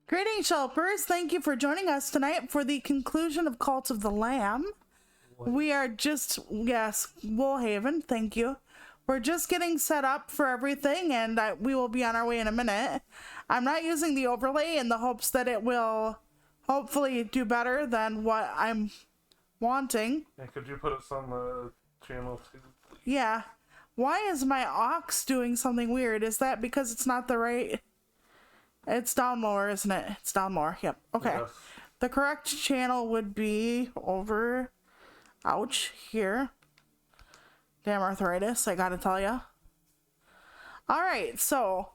Greetings, helpers. Thank you for joining us tonight for the conclusion of Cult of the Lamb. We are just, yes, Woolhaven, thank you. We're just getting set up for everything, and we will be on our way in a minute. I'm not using the overlay in the hopes that it will hopefully do better than what I'm wanting. Yeah, could you put us on the channel too, please? Yeah. Why is my aux doing something weird? Is that because it's not the right... It's down lower, isn't it? It's down lower. Yep. Okay. Yes. The correct channel would be over... Ouch. Here. Damn arthritis, I gotta tell ya. Alright, so...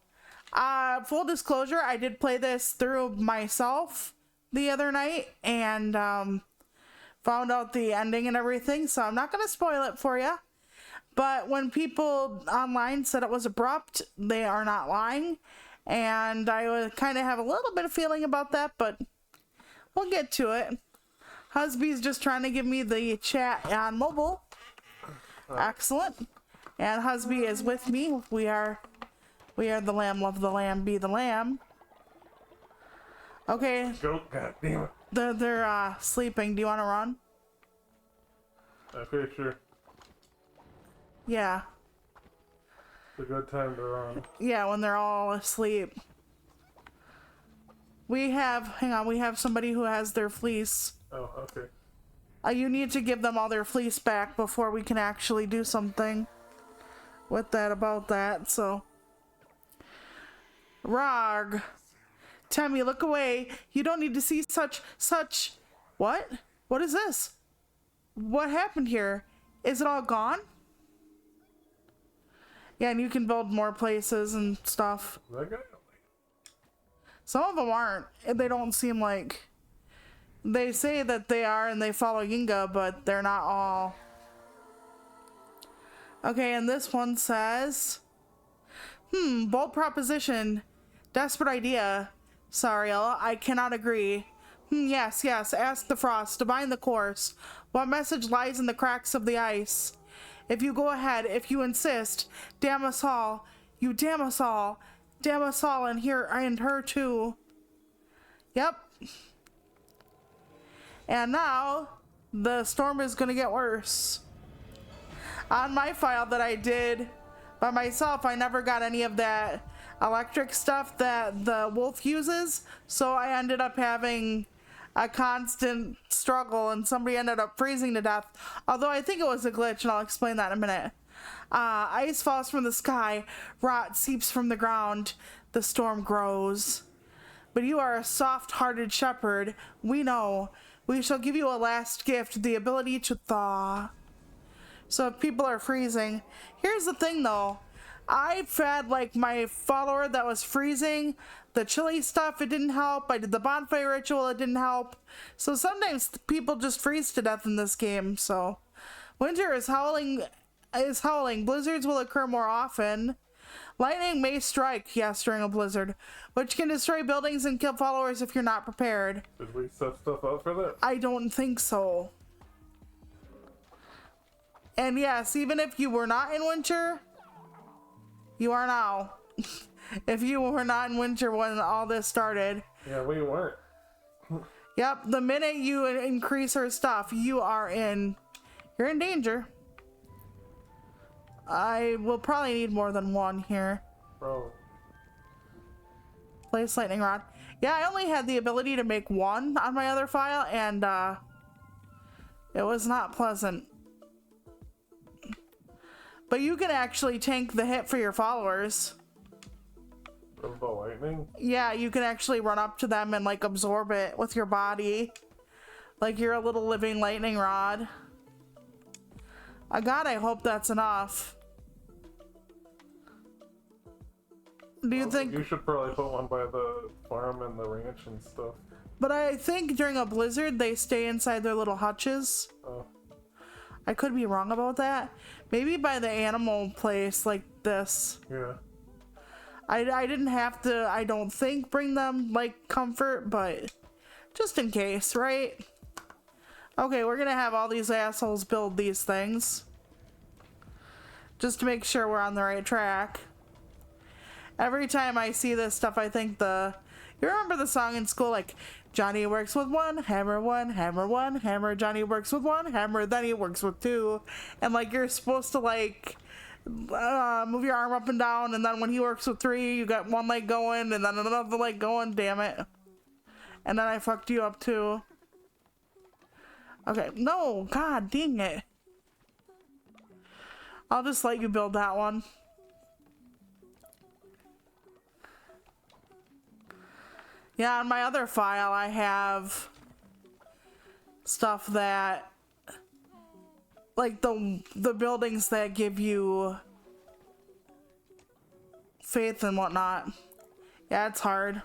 full disclosure, I did play this through myself the other night, and found out the ending and everything, so I'm not gonna spoil it for you. But when people online said it was abrupt, they are not lying. And I would kind of have a little bit of feeling about that, but we'll get to it. Husby's just trying to give me the chat on mobile. Excellent. And Husby is with me. We are the lamb, love the lamb, be the lamb. Okay. Go, god damn it. They're sleeping. Do you want to run? Okay, sure. Yeah. It's a good time to run. Yeah, when they're all asleep. We have somebody who has their fleece. Oh, okay. You need to give them all their fleece back before we can actually do something with that about that, so. Rog. Tammy, look away. You don't need to see such. What? What is this? What happened here? Is it all gone? Yeah, and you can build more places and stuff. That guy? Some of them aren't. They don't seem like... They say that they are and they follow Yinga, but they're not all. Okay, and this one says... bold proposition. Desperate idea. Sariel, I cannot agree. Yes, ask the frost. Divine the course. What message lies in the cracks of the ice? If you go ahead, if you insist, damn us all. You damn us all. Damn us all, and here and her too. Yep. And now, the storm is gonna get worse. On my file that I did by myself, I never got any of that electric stuff that the wolf uses, so I ended up having a constant struggle, and somebody ended up freezing to death. Although I think it was a glitch, and I'll explain that in a minute. Ice falls from the sky, rot seeps from the ground, the storm grows. But you are a soft-hearted shepherd. We know. We shall give you a last gift, the ability to thaw. So if people are freezing, here's the thing though. I've had like my follower that was freezing, the chili stuff, it didn't help. I did the bonfire ritual, it didn't help. So sometimes people just freeze to death in this game. So winter is howling. Blizzards will occur more often. Lightning may strike, yes, during a blizzard, which can destroy buildings and kill followers if you're not prepared. Did we set stuff up for that? I don't think so. And yes, even if you were not in winter, you are now. If you were not in winter when all this started. Yeah, we weren't. Yep, the minute you increase her stuff, you're in danger. I will probably need more than one here. Bro. Place lightning rod. Yeah, I only had the ability to make one on my other file, and it was not pleasant. But you can actually tank the hit for your followers. Of the lightning? Yeah, you can actually run up to them and like absorb it with your body. Like you're a little living lightning rod. God, I hope that's enough. Do you think... You should probably put one by the farm and the ranch and stuff. But I think during a blizzard, they stay inside their little hutches. Oh. I could be wrong about that. Maybe by the animal place like this. Yeah. I didn't have to, I don't think, bring them like comfort, but just in case, right? Okay, we're gonna have all these assholes build these things. Just to make sure we're on the right track. Every time I see this stuff, I think You remember the song in school, like, Johnny works with one hammer, Johnny works with one hammer, then he works with two. And, like, you're supposed to, like, move your arm up and down, and then when he works with three, you got one leg going, and then another leg going, damn it. And then I fucked you up, too. Okay, no, god dang it. I'll just let you build that one. Yeah, on my other file, I have stuff that, like the buildings that give you faith and whatnot. Yeah, it's hard.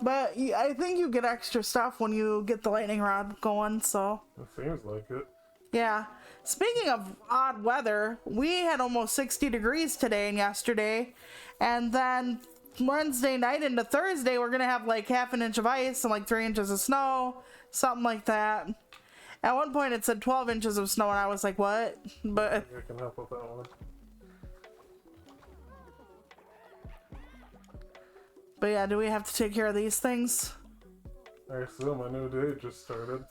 But I think you get extra stuff when you get the lightning rod going, so. It seems like it. Yeah. Speaking of odd weather, we had almost 60 degrees today and yesterday. And then Wednesday night into Thursday, we're going to have like half an inch of ice and like 3 inches of snow. Something like that. At one point it said 12 inches of snow and I was like, what? But I think I can help with that one. But yeah, do we have to take care of these things? I assume a new day just started.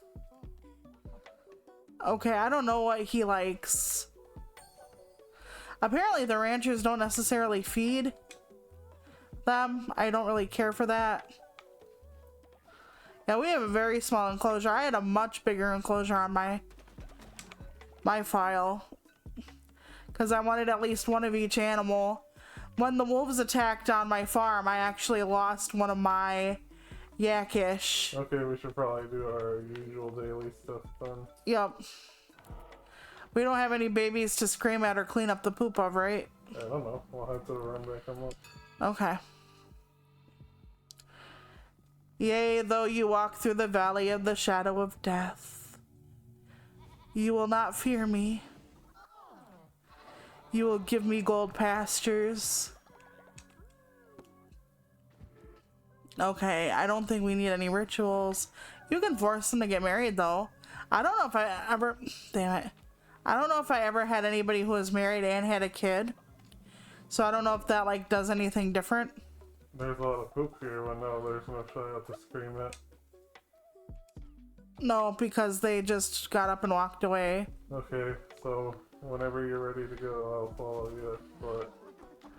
Okay, I don't know what he likes. Apparently the ranchers don't necessarily feed them. I don't really care for that. Yeah, we have a very small enclosure. I had a much bigger enclosure on my file. Because I wanted at least one of each animal. When the wolves attacked on my farm, I actually lost one of my Yakish. Okay, we should probably do our usual daily stuff then. Yep. We don't have any babies to scream at or clean up the poop of, right? I don't know. We'll have to run back them up. Okay. Yea, though you walk through the valley of the shadow of death, you will not fear me. You will give me gold pastures. Okay, I don't think we need any rituals. You can force them to get married, though. I don't know if I ever... Damn it. I don't know if I ever had anybody who was married and had a kid. So I don't know if that, like, does anything different. There's a lot of poop here when now there's no child to scream at. No, because they just got up and walked away. Okay, so whenever you're ready to go, I'll follow you. But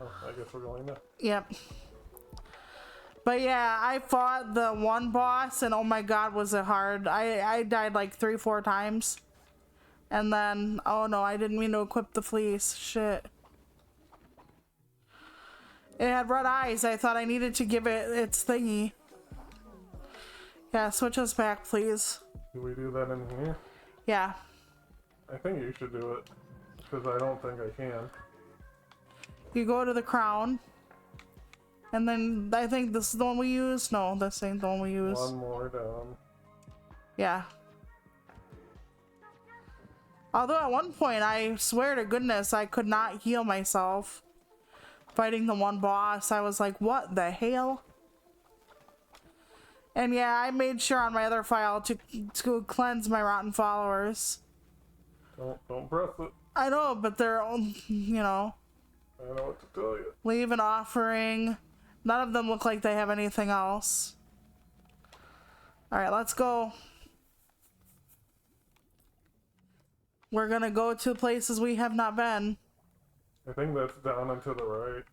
I guess we're going now. Yep. But yeah, I fought the one boss and oh my god, was it hard. I died like 3-4 times. And then, oh no, I didn't mean to equip the fleece. Shit. It had red eyes. I thought I needed to give it its thingy. Yeah, switch us back, please. Do we do that in here? Yeah. I think you should do it. Because I don't think I can. You go to the crown. And then I think this is the one we use. No, this ain't the one we use. One more down. Yeah. Although at one point, I swear to goodness, I could not heal myself. Fighting the one boss, I was like, what the hell? And yeah, I made sure on my other file to cleanse my rotten followers. Don't press it. I know, but they're, you know. I know what to tell you. Leave an offering. None of them look like they have anything else. Alright, let's go. We're gonna go to places we have not been. I think that's down and to the right.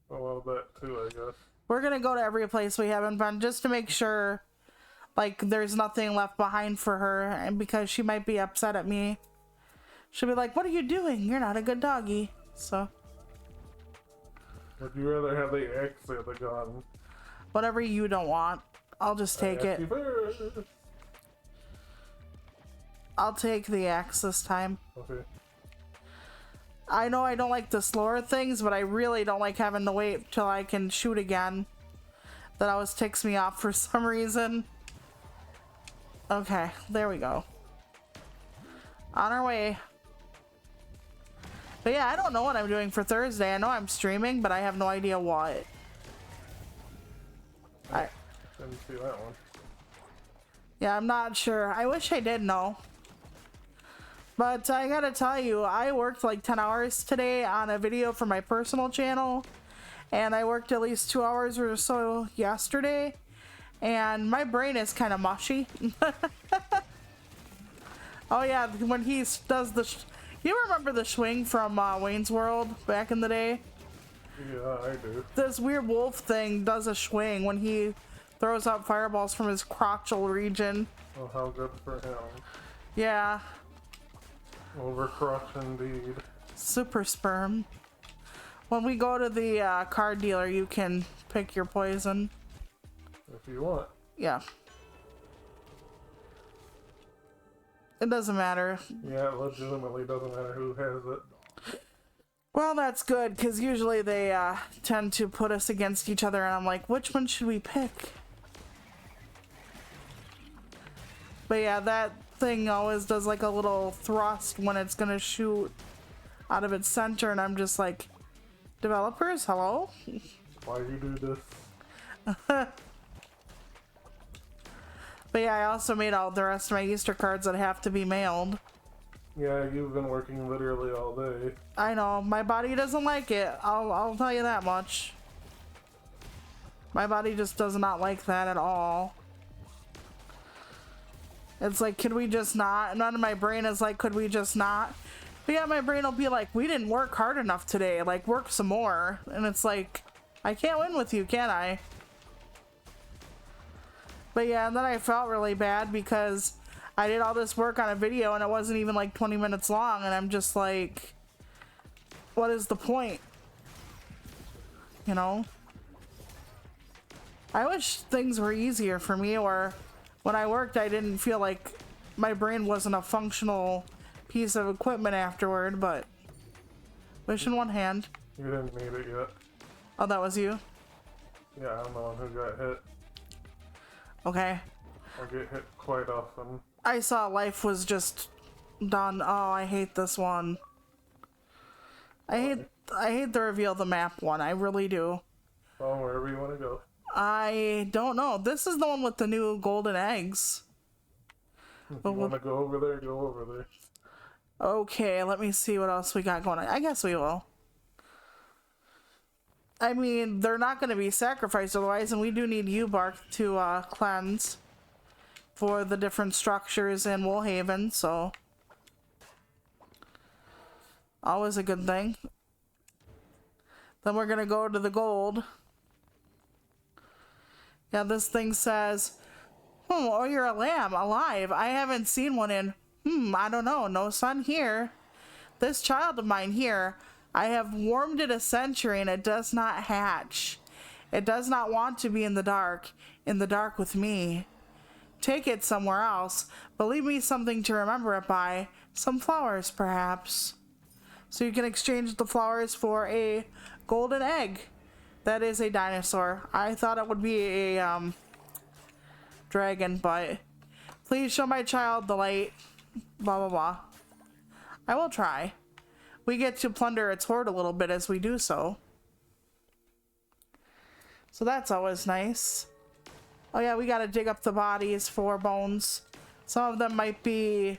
Well, that too, I guess. We're gonna go to every place we haven't been just to make sure, like, there's nothing left behind for her, and because she might be upset at me. She'll be like, what are you doing? You're not a good doggy. So. Would you rather have the axe or the gun? Whatever you don't want. I'll just take it. I'll take the axe this time. Okay. I know I don't like the slower things, but I really don't like having to wait till I can shoot again. That always ticks me off for some reason. Okay, there we go. On our way. But yeah, I don't know what I'm doing for Thursday. I know I'm streaming, but I have no idea what. Didn't see that one. Yeah, I'm not sure. I wish I did know. But I gotta tell you, I worked like 10 hours today on a video for my personal channel. and I worked at least 2 hours or so yesterday, and my brain is kind of mushy. Oh yeah, when he does the you remember the swing from Wayne's World back in the day? Yeah, I do. This weird wolf thing does a swing when he throws out fireballs from his crotchal region. Oh, how good for him. Yeah. Overcrotch indeed. Super sperm. When we go to the card dealer, you can pick your poison. If you want. Yeah. It doesn't matter. Yeah, it legitimately doesn't matter who has it. Well, that's good, because usually they tend to put us against each other, and I'm like, which one should we pick? But yeah, that thing always does like a little thrust when it's gonna shoot out of its center, and I'm just like, developers, hello? Why you do this? But yeah, I also made all the rest of my Easter cards that have to be mailed. Yeah, you've been working literally all day. I know, my body doesn't like it. I'll tell you that much. My body just does not like that at all. It's like, could we just not? None of my brain is like, could we just not? But yeah, my brain will be like, we didn't work hard enough today. Like, work some more. And it's like, I can't win with you, can I? But yeah, and then I felt really bad because I did all this work on a video and it wasn't even like 20 minutes long. And I'm just like, what is the point? You know? I wish things were easier for me, or when I worked, I didn't feel like my brain wasn't a functional piece of equipment afterward, but wish in one hand. You didn't need it yet. Oh, that was you? Yeah, I'm the one who got hit. Okay. I get hit quite often. I saw life was just done. Oh, I hate this one. I hate the reveal the map one. I really do. Well, wherever you want to go. I don't know. This is the one with the new golden eggs. If you want to go over there, go over there. Okay, let me see what else we got going on. I guess we will. I mean, they're not going to be sacrificed otherwise, and we do need U-Bark to cleanse for the different structures in Woolhaven, so always a good thing. Then we're going to go to the gold. Yeah, this thing says, oh, you're a lamb, alive. I haven't seen one in, I don't know, no sun here. This child of mine here, I have warmed it a century and it does not hatch. It does not want to be in the dark with me. Take it somewhere else, but leave me something to remember it by, some flowers perhaps. So you can exchange the flowers for a golden egg. That is a dinosaur. I thought it would be a dragon, but please show my child the light. Blah, blah, blah. I will try. We get to plunder its hoard a little bit as we do so. So that's always nice. Oh yeah, we gotta dig up the bodies for bones. Some of them might be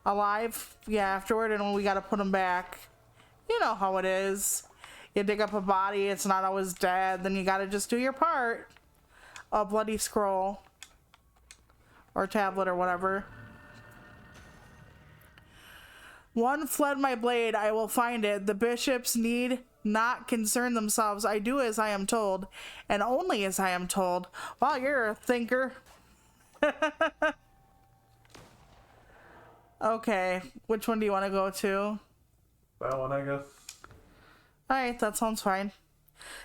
alive, yeah, afterward, and we gotta put them back. You know how it is. You dig up a body, it's not always dead, then you gotta just do your part. A bloody scroll. Or tablet or whatever. One fled my blade, I will find it. The bishops need not concern themselves. I do as I am told, and only as I am told. Wow, you're a thinker. Okay, which one do you want to go to? That one, I guess. Alright, that sounds fine.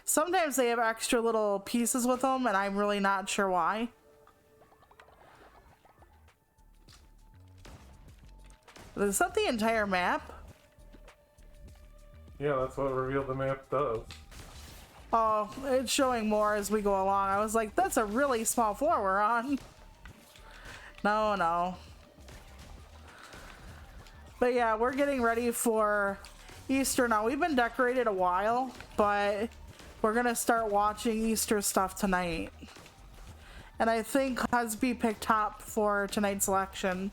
Sometimes they have extra little pieces with them, and I'm really not sure why. Is that the entire map? Yeah, that's what Reveal the Map does. Oh, it's showing more as we go along. I was like, that's a really small floor we're on. No, no. But yeah, we're getting ready for Easter now. We've been decorated a while, but we're gonna start watching Easter stuff tonight. And I think Husby picked top for tonight's selection.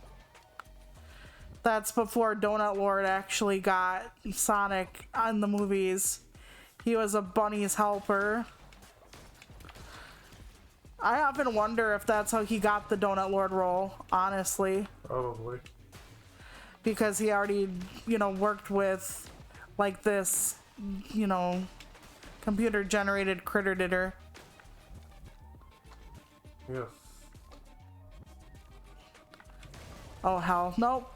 That's before Donut Lord actually got Sonic on the movies. He was a bunny's helper. I often wonder if that's how he got the Donut Lord role, honestly. Probably. Because he already, you know, worked with, like, this, you know, computer-generated critter ditter. Yes. Oh, hell. Nope.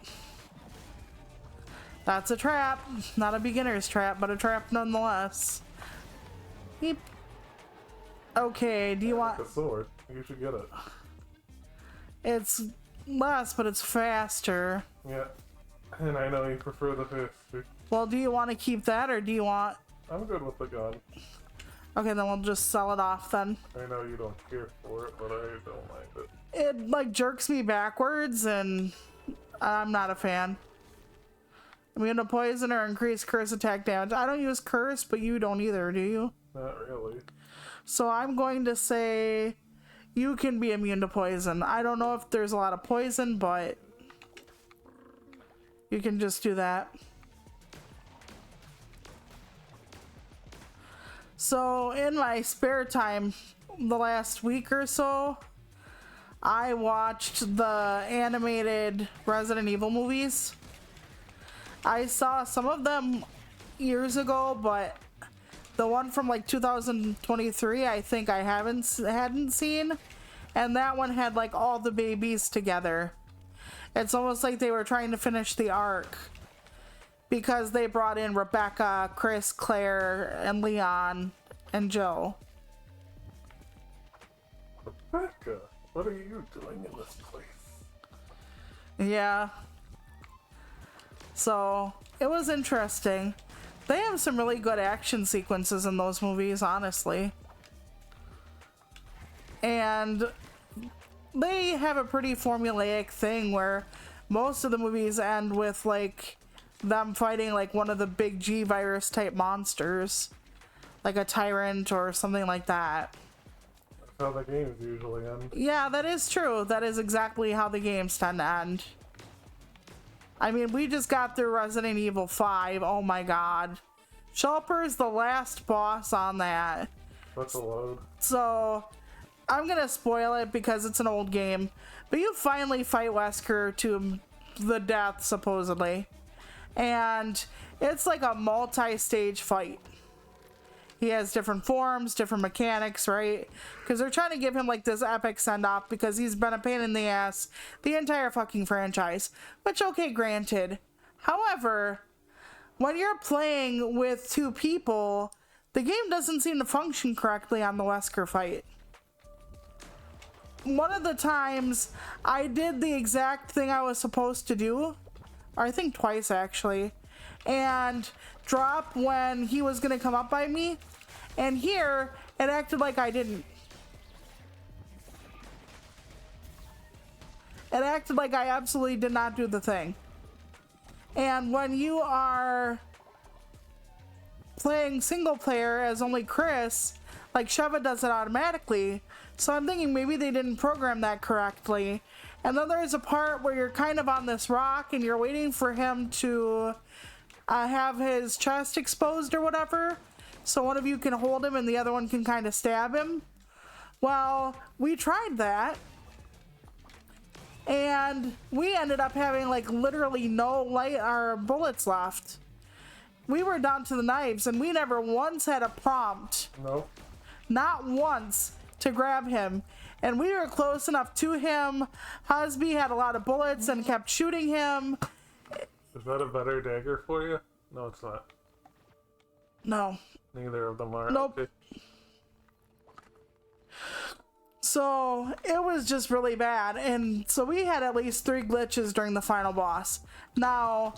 That's a trap. Not a beginner's trap, but a trap nonetheless. Beep. Okay, do you want... The sword. You should get it. It's less, but it's faster. Yeah. And I know you prefer the fist. Well, do you want to keep that, or do you want... I'm good with the gun. Okay, then we'll just sell it off, then. I know you don't care for it, but I don't mind it. It, like, jerks me backwards, and I'm not a fan. Immune to poison or increased curse attack damage. I don't use curse, but you don't either, do you? Not really. So I'm going to say you can be immune to poison. I don't know if there's a lot of poison, but you can just do that. So in my spare time, the last week or so, I watched the animated Resident Evil movies. I saw some of them years ago, but the one from like 2023, I think I hadn't seen, and that one had like all the babies together. It's almost like they were trying to finish the arc because they brought in Rebecca, Chris, Claire, and Leon, and Jill. Rebecca, what are you doing in this place? Yeah. So it was interesting. They have some really good action sequences in those movies, honestly. And they have a pretty formulaic thing where most of the movies end with like them fighting like one of the big G virus type monsters, like a tyrant or something like that. That's how the games usually end. Yeah, that is true. That is exactly how the games tend to end. I mean, we just got through Resident Evil 5. Oh my god. Shulper's the last boss on that. That's a load. So, I'm gonna spoil it because it's an old game. But you finally fight Wesker to the death, supposedly. And it's like a multi-stage fight. He has different forms, different mechanics, right? Because they're trying to give him like this epic send-off because he's been a pain in the ass the entire fucking franchise. Which, okay, granted. However, when you're playing with two people, the game doesn't seem to function correctly on the Wesker fight. One of the times, I did the exact thing I was supposed to do. Or I think twice, actually. And drop when he was gonna come up by me, and here it acted like I didn't. It acted like I absolutely did not do the thing. And when you are playing single player as only Chris, like Sheva does it automatically, so I'm thinking maybe they didn't program that correctly. And then there's a part where you're kind of on this rock and you're waiting for him to have his chest exposed or whatever, so one of you can hold him and the other one can kind of stab him. Well, we tried that, and we ended up having like literally no light or bullets left. We were down to the knives, and we never once had a prompt. No. Not once to grab him. And we were close enough to him. Husby had a lot of bullets and kept shooting him. Is that a better dagger for you? No, it's not. No. Neither of them are. Nope. Okay. So it was just really bad. And so we had at least 3 glitches during the final boss. Now,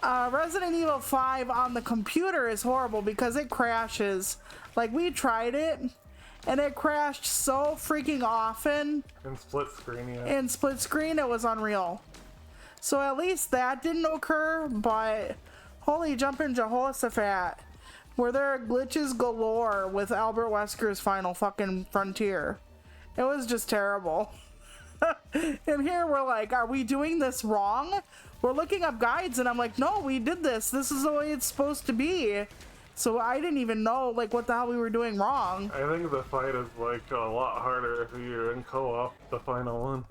Resident Evil 5 on the computer is horrible because it crashes. Like, we tried it, and it crashed so freaking often. In split screen, yeah. In split screen, it was unreal. So at least that didn't occur, but holy jumpin' Jehoshaphat, were there glitches galore with Albert Wesker's Final fucking Frontier. It was just terrible. And here we're like, are we doing this wrong? We're looking up guides and I'm like, no, we did this. This is the way it's supposed to be. So I didn't even know like what the hell we were doing wrong. I think the fight is like a lot harder if you're in co-op, the final one.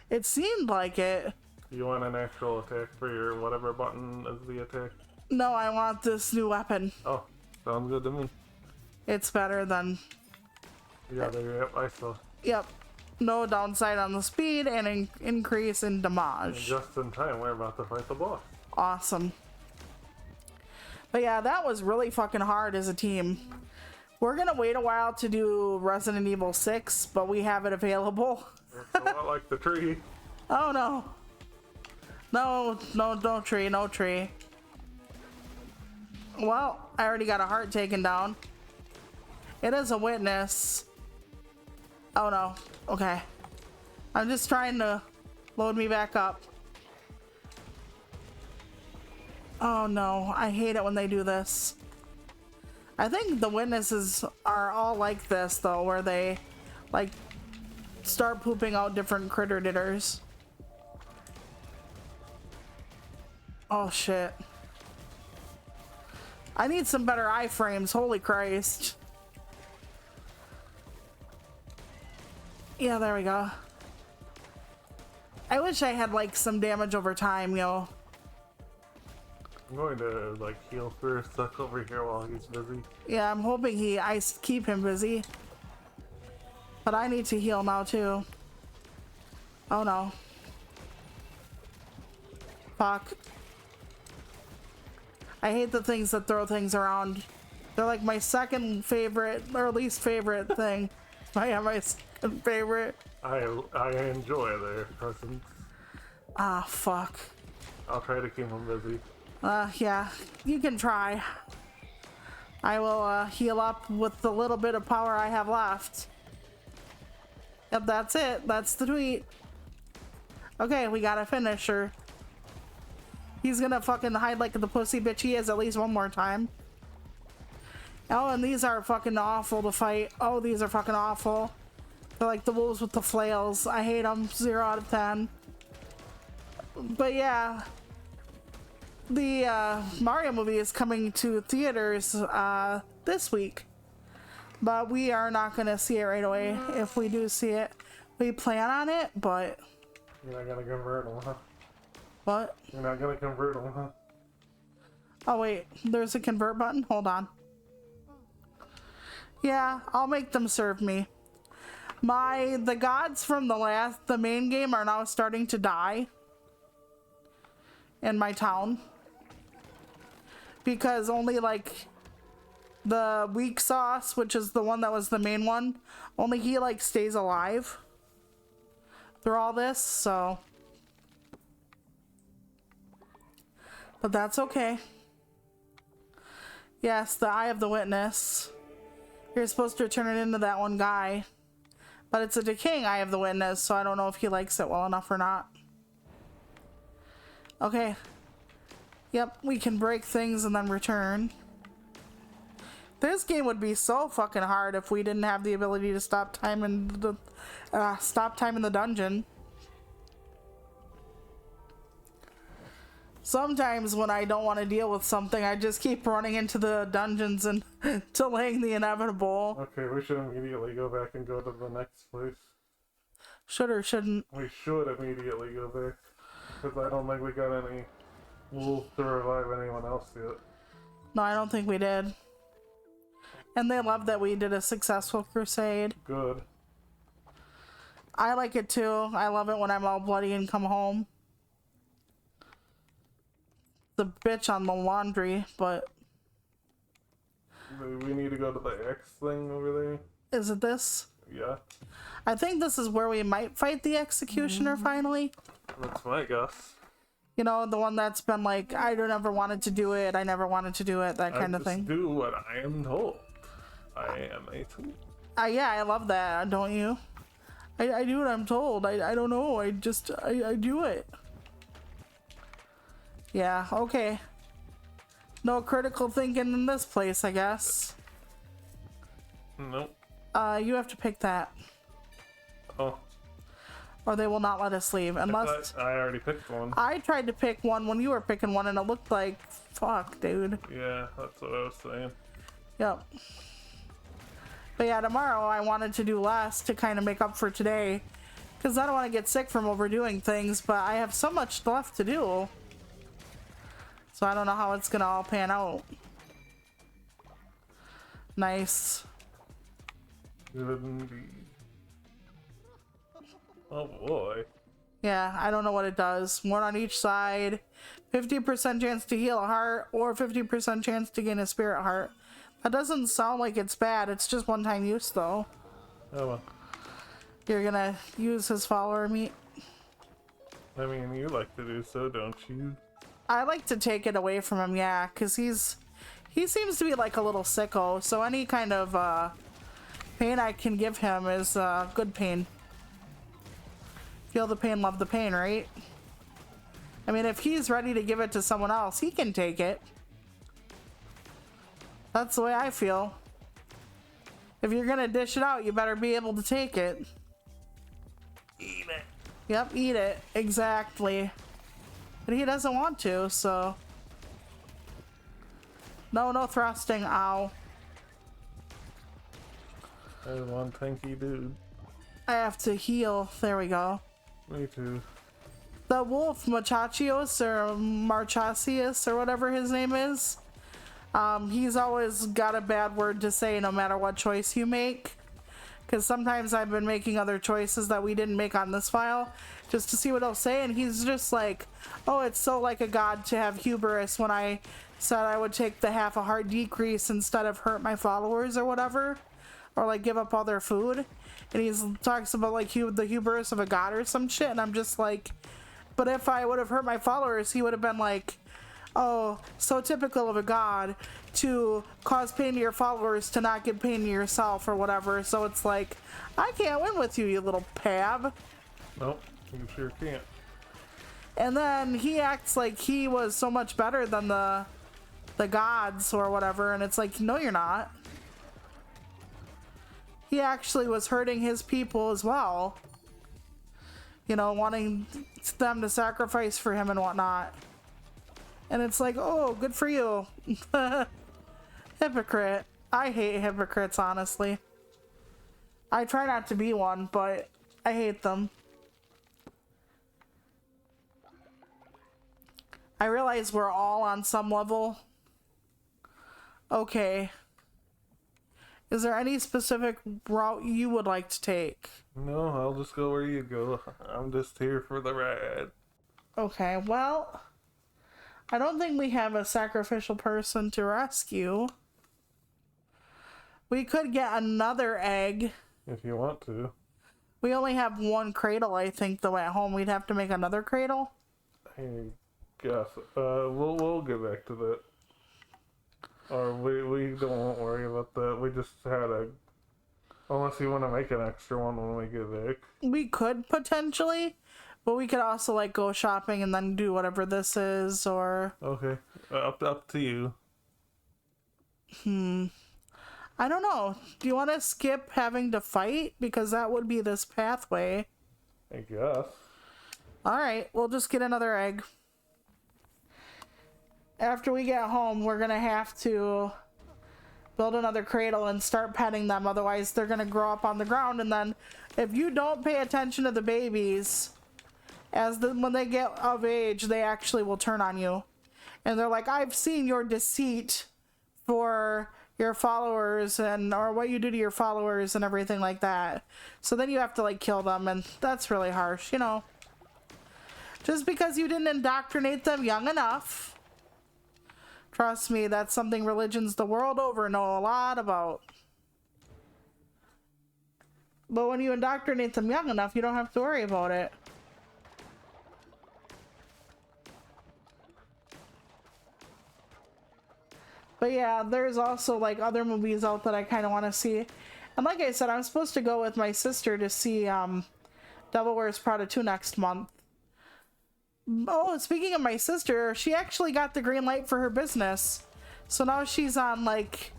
It seemed like it. You want an actual attack for your whatever button is the attack? No, I want this new weapon. Oh, sounds good to me. It's better than... Yeah, there, yep, I saw. Yep. No downside on the speed and increase in And damage. just in time, we're about to fight the boss. Awesome. But yeah, that was really fucking hard as a team. We're gonna wait a while to do Resident Evil 6, but we have it available. It's a lot like the tree. Oh no. No, no tree, no tree. Well, I already got a heart taken down. It is a witness. Oh no. Okay. I'm just trying to load me back up. Oh no, I hate it when they do this. I think the witnesses are all like this though, where they like start pooping out different critter ditters. Oh shit. I need some better iframes, holy Christ. Yeah, there we go. I wish I had like some damage over time, yo. I'm going to like heal for a sec over here while he's busy. Yeah, I'm hoping I keep him busy. But I need to heal now too. Oh no. Fuck. I hate the things that throw things around. They're like my second favorite, or least favorite thing. I am my second favorite. I enjoy their presence. Ah, fuck. I'll try to keep him busy. Yeah, you can try. I will heal up with the little bit of power I have left. Yep, that's it. That's the tweet. Okay, we got a finisher. He's gonna fucking hide like the pussy bitch he is at least one more time. Oh, and these are fucking awful to fight. Oh, these are fucking awful. They're like the wolves with the flails. I hate them. 0 out of 10. But yeah. The Mario movie is coming to theaters this week. But we are not gonna see it right away. If we do see it, we plan on it, but... You're not gonna convert them, huh? What? You're not gonna convert them, huh? Oh wait, there's a convert button? Hold on. Yeah, I'll make them serve me. The gods from the main game are now starting to die in my town. Because only like the weak sauce, which is the one that was the main one, only he like stays alive through all this, so. But that's okay. Yes, the Eye of the Witness. You're supposed to turn it into that one guy. But it's a decaying Eye of the Witness, so I don't know if he likes it well enough or not. Okay. Yep, we can break things and then return. This game would be so fucking hard if we didn't have the ability to stop time in the dungeon. Sometimes when I don't want to deal with something, I just keep running into the dungeons and delaying the inevitable. Okay, we should immediately go back and go to the next place. Should or shouldn't? We should immediately go back. Because I don't think we got any wolves to revive anyone else yet. No, I don't think we did. And they love that we did a successful crusade. Good. I like it too. I love it when I'm all bloody and come home. The bitch on the laundry, but... We need to go to the X thing over there. Is it this? Yeah. I think this is where we might fight the executioner finally. That's my guess. You know, the one that's been like, I don't ever wanted to do it, I never wanted to do it, that kind of thing. I just do what I am told. I am a tool. Yeah, I love that, don't you? I do what I'm told. I don't know, I do it. Yeah, okay. No critical thinking in this place, I guess. Nope. You have to pick that. Oh. Or they will not let us leave unless... I already picked one. I tried to pick one when you were picking one and it looked like... Fuck, dude. Yeah, that's what I was saying. Yep. But yeah, tomorrow I wanted to do less to kind of make up for today. Because I don't want to get sick from overdoing things, but I have so much left to do. So I don't know how it's going to all pan out. Nice. Good indeed. Oh boy. Yeah, I don't know what it does. One on each side. 50% chance to heal a heart or 50% chance to gain a spirit heart. That doesn't sound like it's bad. It's just one-time use, though. Oh well. You're gonna use his follower meat? I mean, you like to do so, don't you? I like to take it away from him, yeah, because he seems to be like a little sicko, so any kind of pain I can give him is good pain. Feel the pain, love the pain, right? I mean, if he's ready to give it to someone else, he can take it. That's the way I feel. If you're gonna dish it out, you better be able to take it. Eat it. Yep, eat it. Exactly. But he doesn't want to, so... No thrusting. Ow. That is one tanky dude. I have to heal. There we go. Me too. The wolf, Machachios or Marchasius or whatever his name is, he's always got a bad word to say no matter what choice you make. Because sometimes I've been making other choices that we didn't make on this file just to see what he'll say, and he's just like, oh, it's so like a god to have hubris when I said I would take the half a heart decrease instead of hurt my followers or whatever, or like give up all their food. And he talks about like the hubris of a god or some shit, and I'm just like, but if I would have hurt my followers, he would have been like, oh, so typical of a god to cause pain to your followers to not give pain to yourself or whatever. So it's like, I can't win with you, you little pab. Nope, you sure can't. And then he acts like he was so much better than the gods or whatever, and it's like, no, you're not. He actually was hurting his people as well. You know, wanting them to sacrifice for him and whatnot. And it's like, oh, good for you. Hypocrite. I hate hypocrites, honestly. I try not to be one, but I hate them. I realize we're all on some level. Okay. Is there any specific route you would like to take? No, I'll just go where you go. I'm just here for the ride. Okay, well, I don't think we have a sacrificial person to rescue. We could get another egg. If you want to. We only have one cradle, I think, though, at home. We'd have to make another cradle. I guess. We'll get back to that. Or we don't worry about that. We just had unless you want to make an extra one when we get back. We could potentially, but we could also like go shopping and then do whatever this is, or... Okay. Up to you. I don't know. Do you want to skip having to fight? Because that would be this pathway. I guess. Alright, we'll just get another egg. After we get home, we're gonna have to build another cradle and start petting them. Otherwise, they're gonna grow up on the ground. And then if you don't pay attention to the babies, when they get of age, they actually will turn on you. And they're like, I've seen your deceit for your followers or what you do to your followers and everything like that. So then you have to like kill them, and that's really harsh, you know. Just because you didn't indoctrinate them young enough. Trust me, that's something religions the world over know a lot about. But when you indoctrinate them young enough, you don't have to worry about it. But yeah, there's also like other movies out that I kind of want to see. And like I said, I'm supposed to go with my sister to see Devil Wears Prada 2 next month. Oh, speaking of my sister, she actually got the green light for her business. So now she's on like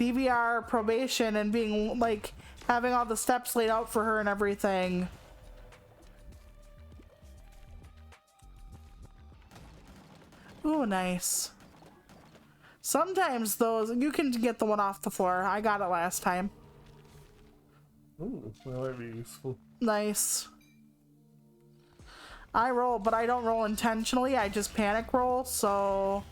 DVR probation and being like having all the steps laid out for her and everything. Ooh, nice. Sometimes those, you can get the one off the floor. I got it last time. Ooh, that might be useful. Nice. I roll, but I don't roll intentionally. I just panic roll, so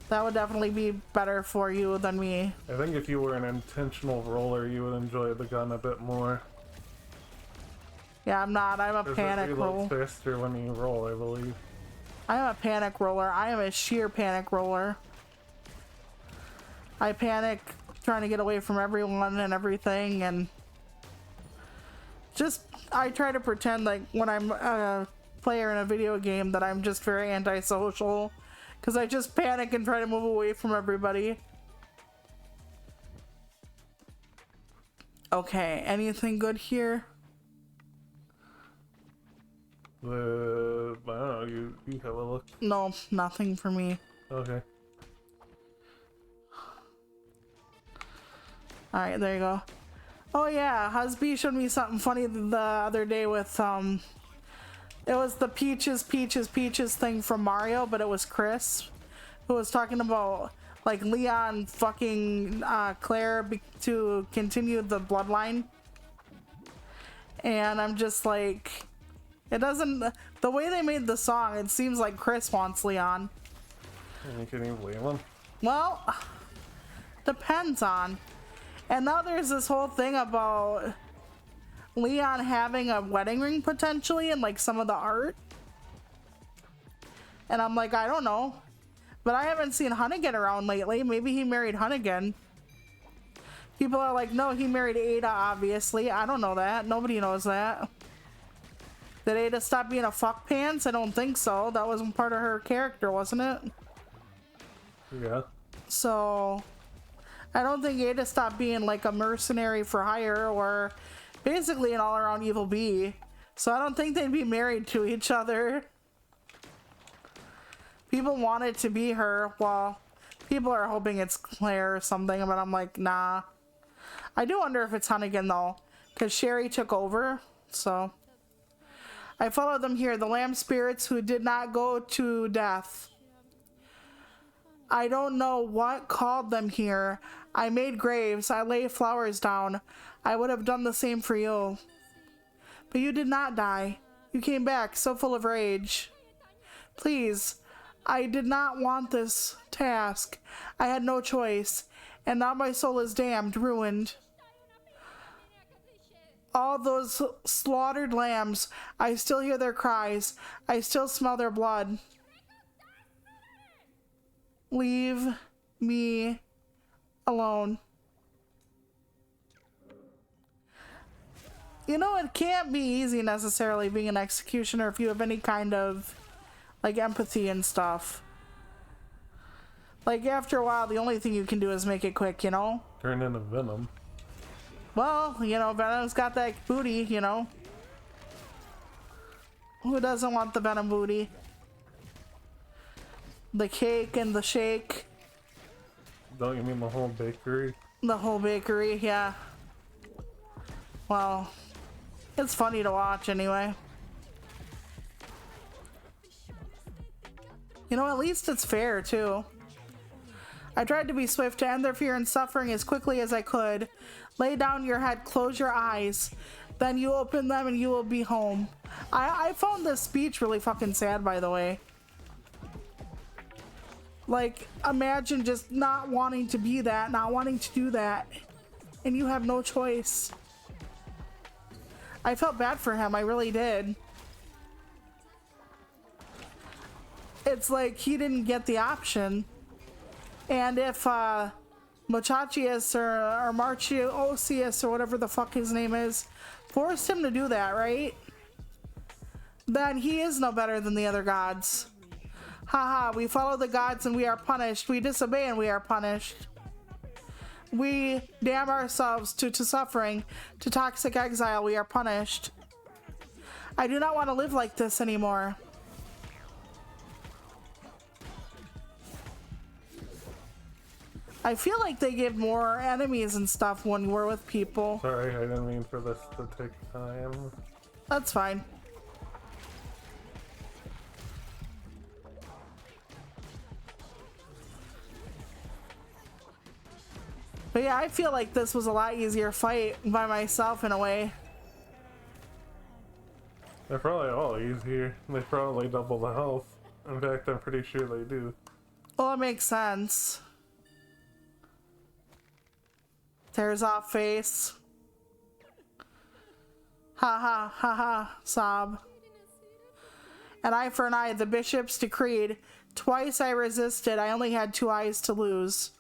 that would definitely be better for you than me. I think if you were an intentional roller, you would enjoy the gun a bit more. Yeah, I'm not. I'm a panic it roll. faster when you roll, I believe. I'm a panic roller. I am a sheer panic roller. I panic trying to get away from everyone and everything, and just I try to pretend like when I'm a player in a video game that I'm just very antisocial, because I just panic and try to move away from everybody. Okay, anything good here? I don't know, you have a look. No, nothing for me. Okay. Alright, there you go. Oh yeah, Husby showed me something funny the other day with, it was the Peaches thing from Mario, but it was Chris who was talking about, like, Leon fucking, Claire to continue the bloodline. And I'm just like, it doesn't, the way they made the song, it seems like Chris wants Leon. Can you blame him? Well, depends on. And now there's this whole thing about Leon having a wedding ring potentially in like some of the art. And I'm like, I don't know. But I haven't seen Hunnigan around lately. Maybe he married Hunnigan. People are like, no, he married Ada, obviously. I don't know that. Nobody knows that. Did Ada stop being a fuck pants? I don't think so. That wasn't part of her character, wasn't it? Yeah. So I don't think Ada stopped being like a mercenary for hire or basically an all-around evil bee. So I don't think they'd be married to each other. People want it to be her. Well, people are hoping it's Claire or something, but I'm like, nah. I do wonder if it's Hunnigan though, because Sherry took over. So I follow them here, the lamb spirits who did not go to death. I don't know what called them here. I made graves. I laid flowers down. I would have done the same for you. But you did not die. You came back so full of rage. Please, I did not want this task. I had no choice. And now my soul is damned, ruined. All those slaughtered lambs, I still hear their cries. I still smell their blood. Leave me alone. You know, it can't be easy necessarily being an executioner if you have any kind of like empathy and stuff. Like after a while, the only thing you can do is make it quick, you know? Turn into Venom. Well, you know, Venom's got that booty, you know? Who doesn't want the Venom booty? The cake and the shake. Don't you mean the whole bakery? The whole bakery, yeah. Well, it's funny to watch anyway. You know, at least it's fair, too. I tried to be swift to end their fear and suffering as quickly as I could. Lay down your head, close your eyes. Then you open them and you will be home. I found this speech really fucking sad, by the way. Like, imagine just not wanting to be that, not wanting to do that, and you have no choice. I felt bad for him, I really did. It's like he didn't get the option. And if Mochachius or Marchiosius or whatever the fuck his name is forced him to do that, right? Then he is no better than the other gods. Haha, we follow the gods and we are punished. We disobey and we are punished. We damn ourselves to suffering, to toxic exile. We are punished. I do not want to live like this anymore. I feel like they give more enemies and stuff when we're with people. Sorry, I didn't mean for this to take time. That's fine. But yeah, I feel like this was a lot easier fight by myself in a way. They're probably all easier. They probably double the health. In fact, I'm pretty sure they do. Well, it makes sense. Tears off face. Ha ha ha ha, sob. An eye for an eye, the bishops decreed. Twice I resisted, I only had 2 eyes to lose.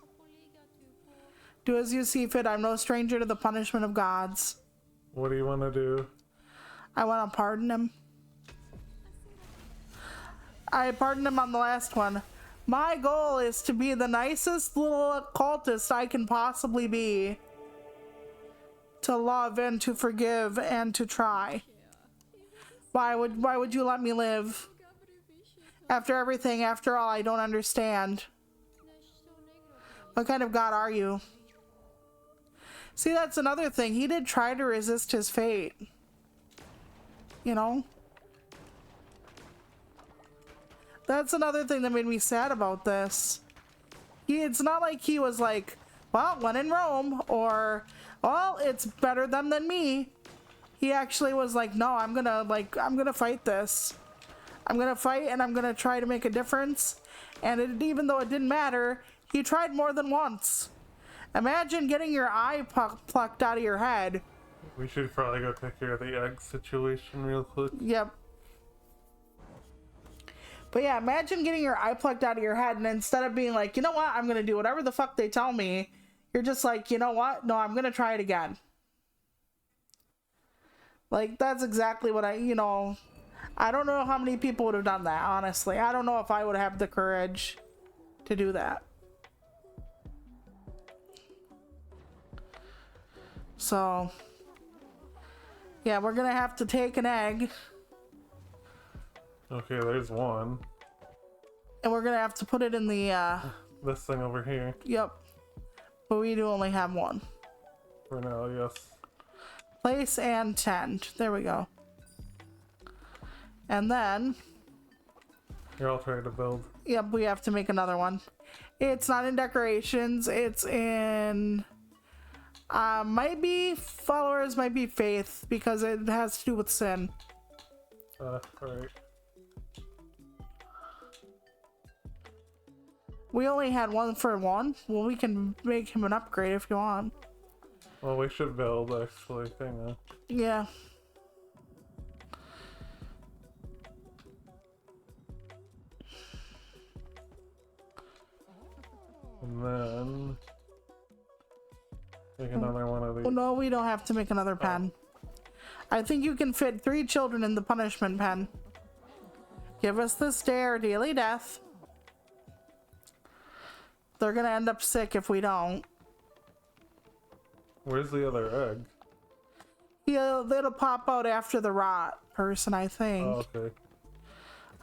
Do as you see fit, I'm no stranger to the punishment of gods. What do you want to do? I want to pardon him. I pardoned him on the last one. My goal is to be the nicest little occultist I can possibly be. To love and to forgive and to try. Why would you let me live? After everything, after all, I don't understand. What kind of God are you? See, that's another thing. He did try to resist his fate. You know? That's another thing that made me sad about this. It's not like he was like, well, when in Rome, or, well, it's better them than me. He actually was like, no, I'm gonna fight this. I'm gonna fight and I'm gonna try to make a difference. And even though it didn't matter, he tried more than once. Imagine getting your eye plucked out of your head. We should probably go take care of the egg situation real quick. Yep. But yeah, imagine getting your eye plucked out of your head and instead of being like, you know what, I'm gonna do whatever the fuck they tell me, you're just like, you know what, no, I'm gonna try it again. Like, that's exactly what I don't know how many people would have done that, honestly. I don't know if I would have the courage to do that. So, yeah, we're gonna have to take an egg. Okay, there's one. And we're gonna have to put it in the, This thing over here. Yep. But we do only have one. For now, yes. Place and tend. There we go. And then... Here, I'll try to build. Yep, we have to make another one. It's not in decorations. It's in... might be followers, might be faith, because it has to do with sin. Alright. We only had one for one. Well, we can make him an upgrade if you want. Well, we should build, actually. Hang on. Yeah. And then... make another one of these. Oh, no, we don't have to make another pen. I think you can fit 3 children in the punishment pen. Give us this day our daily death. They're gonna end up sick if we don't. Where's the other egg? Yeah, it'll pop out after the rot person, I think. Oh, okay.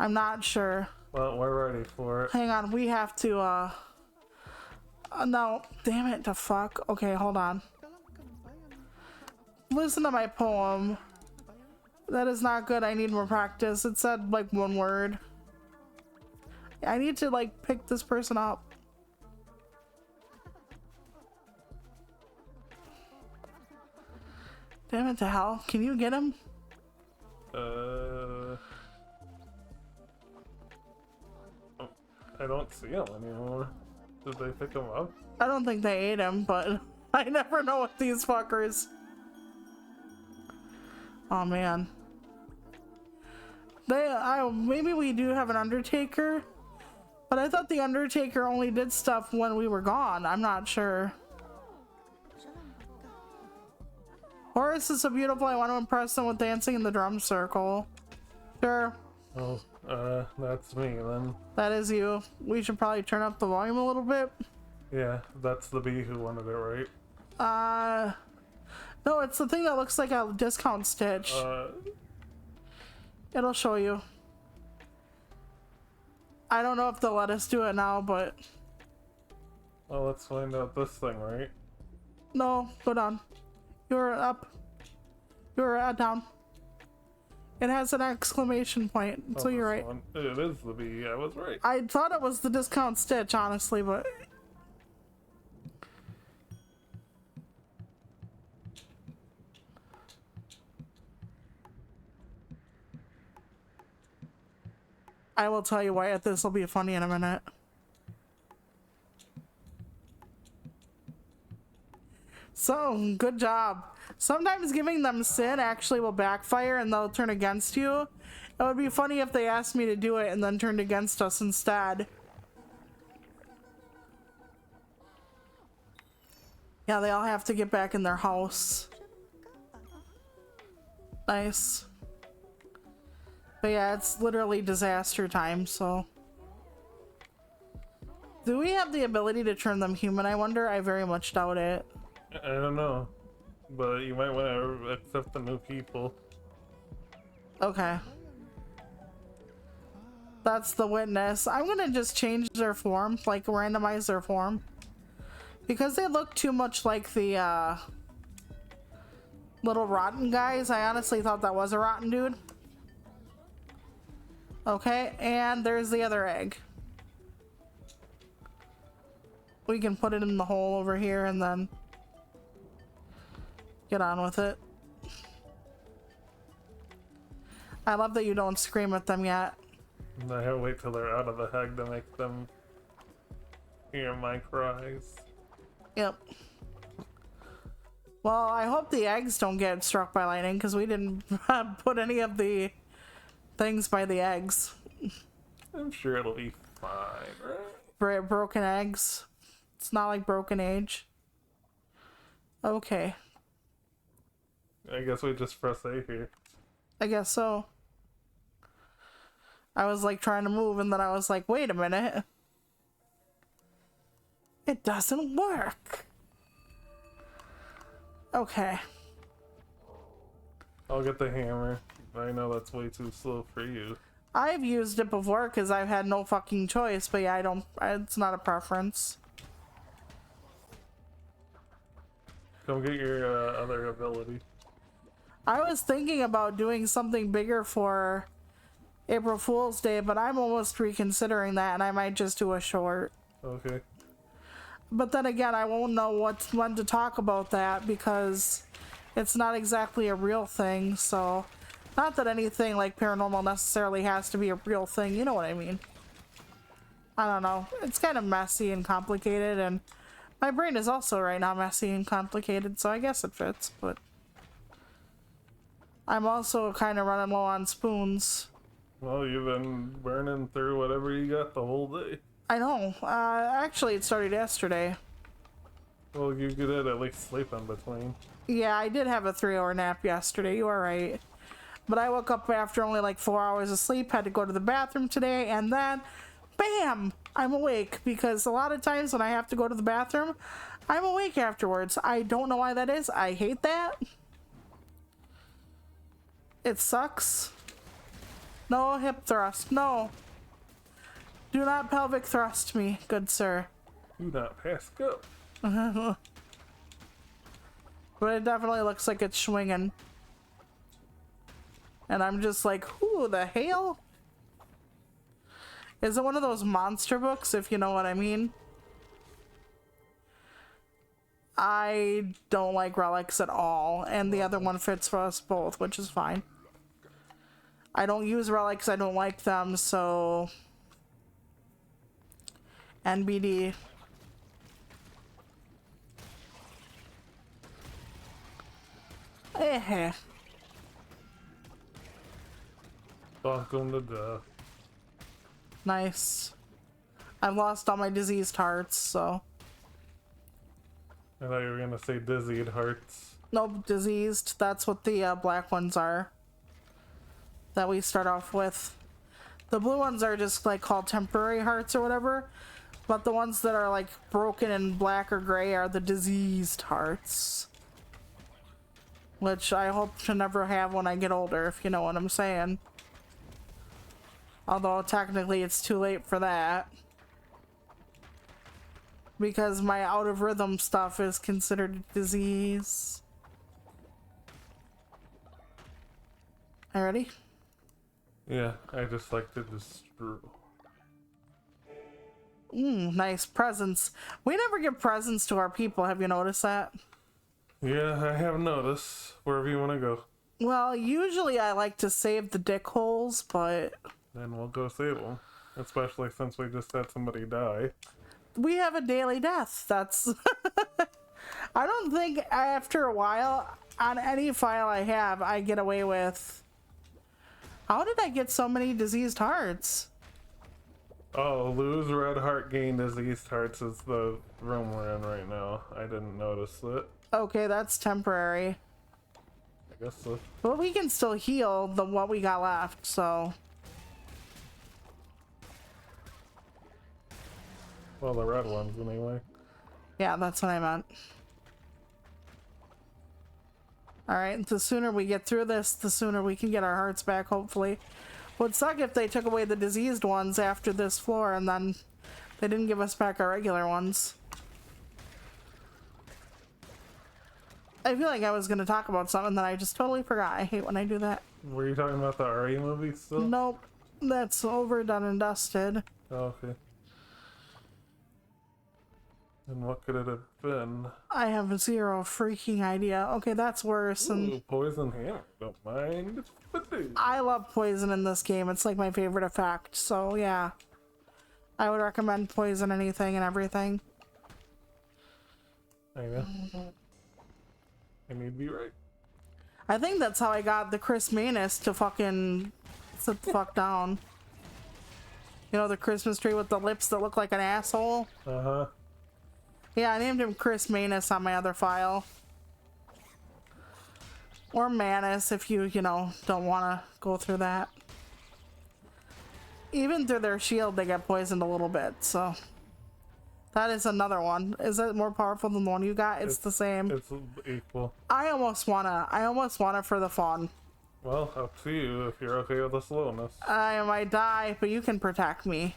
I'm not sure. Well, we're ready for it. Hang on, we have to, no, damn it, the fuck. Okay, hold on. Listen to my poem. That is not good. I need more practice. It said, like, 1 word. I need to, like, pick this person up. Damn it to hell. Can you get him? I don't see him anymore. Did they pick him up? I don't think they ate him, but I never know with these fuckers. Oh man. Maybe we do have an Undertaker, but I thought the Undertaker only did stuff when we were gone. I'm not sure. Horus is so beautiful, I want to impress them with dancing in the drum circle. Sure. Oh, that's me then. That is you. We should probably turn up the volume a little bit. Yeah, that's the bee who wanted it, right? No, it's the thing that looks like a discount stitch. It'll show you. I don't know if they'll let us do it now, but... Well, let's find out this thing, right? No, go down. You're up. You're down. It has an exclamation point, so you're right. One. It is the bee, I was right. I thought it was the discount stitch, honestly, but... I will tell you why this will be funny in a minute. So, good job. Sometimes giving them sin actually will backfire and they'll turn against you. It would be funny if they asked me to do it and then turned against us instead. Yeah, they all have to get back in their house. Nice. But yeah, it's literally disaster time, so. Do we have the ability to turn them human, I wonder? I very much doubt it. I don't know. But you might want to accept the new people. Okay. That's the witness. I'm gonna just change their form, like randomize their form. Because they look too much like the little rotten guys. I honestly thought that was a rotten dude. Okay, and there's the other egg. We can put it in the hole over here and then get on with it. I love that you don't scream at them yet. I have to wait till they're out of the egg to make them hear my cries. Yep. Well, I hope the eggs don't get struck by lightning because we didn't put any of the things by the eggs. I'm sure it'll be fine, right? Broken eggs. It's not like Broken Age. Okay. I guess we just press A here. I guess so. I was like trying to move and then I was like, wait a minute. It doesn't work. Okay. I'll get the hammer. I know that's way too slow for you. I've used it before because I've had no fucking choice, but yeah, it's not a preference. Come get your other ability. I was thinking about doing something bigger for April Fool's Day, but I'm almost reconsidering that and I might just do a short. Okay. But then again, I won't know when to talk about that because it's not exactly a real thing, so not that anything like paranormal necessarily has to be a real thing, you know what I mean. I don't know. It's kind of messy and complicated, and my brain is also right now messy and complicated, so I guess it fits, but I'm also kind of running low on spoons. Well, you've been burning through whatever you got the whole day. I know. Actually, it started yesterday. Well, you could at least sleep in between. Yeah, I did have a 3-hour nap yesterday. You are right. But I woke up after only like 4 hours of sleep, had to go to the bathroom today, and then, bam! I'm awake. Because a lot of times when I have to go to the bathroom, I'm awake afterwards. I don't know why that is. I hate that. It sucks. No hip thrust. No. Do not pelvic thrust me, good sir. Do not pass go. But it definitely looks like it's swinging. And I'm just like, who the hell? Is it one of those monster books, if you know what I mean? I don't like relics at all, and the other one fits for us both, which is fine. I don't use relics, I don't like them, so... NBD. Eh. Welcome to death. Nice. I've lost all my diseased hearts, so... I thought you were gonna say dizzied hearts. Nope, diseased. That's what the black ones are. That we start off with. The blue ones are just like called temporary hearts or whatever. But the ones that are like broken and black or gray are the diseased hearts. Which I hope to never have when I get older, if you know what I'm saying. Although technically it's too late for that. Because my out of rhythm stuff is considered a disease. Are you ready? Yeah, I just like to destroy. Nice presents. We never give presents to our people, have you noticed that? Yeah, I have noticed. Wherever you want to go. Well, usually I like to save the dick holes, but... and we'll go save them. Especially since we just had somebody die. We have a daily death. That's... I don't think after a while, on any file I have, I get away with... How did I get so many diseased hearts? Oh, lose red heart, gain diseased hearts is the room we're in right now. I didn't notice it. Okay, that's temporary. I guess so. But we can still heal what we got left, so... Well, the red ones anyway. Yeah, that's what I meant. Alright, the sooner we get through this, the sooner we can get our hearts back, hopefully. Would suck if they took away the diseased ones after this floor and then they didn't give us back our regular ones. I feel like I was going to talk about something that I just totally forgot. I hate when I do that. Were you talking about the RE movie still? Nope. That's over, done, and dusted. Oh, okay. And what could it have been? I have zero freaking idea. Okay, that's worse. And Ooh, poison hammer. Don't mind. I love poison in this game. It's like my favorite effect. So yeah, I would recommend poison anything and everything. I know. I need to be right. I think that's how I got the Chris Manus to fucking sit the fuck down. You know, the Christmas tree with the lips that look like an asshole? Uh-huh. Yeah, I named him Chris Manus on my other file. Or Manus if you know, don't want to go through that. Even through their shield, they get poisoned a little bit, so... That is another one. Is it more powerful than the one you got? It's the same. It's equal. I almost wanna for the fun. Well, up to you if you're okay with the slowness. I might die, but you can protect me.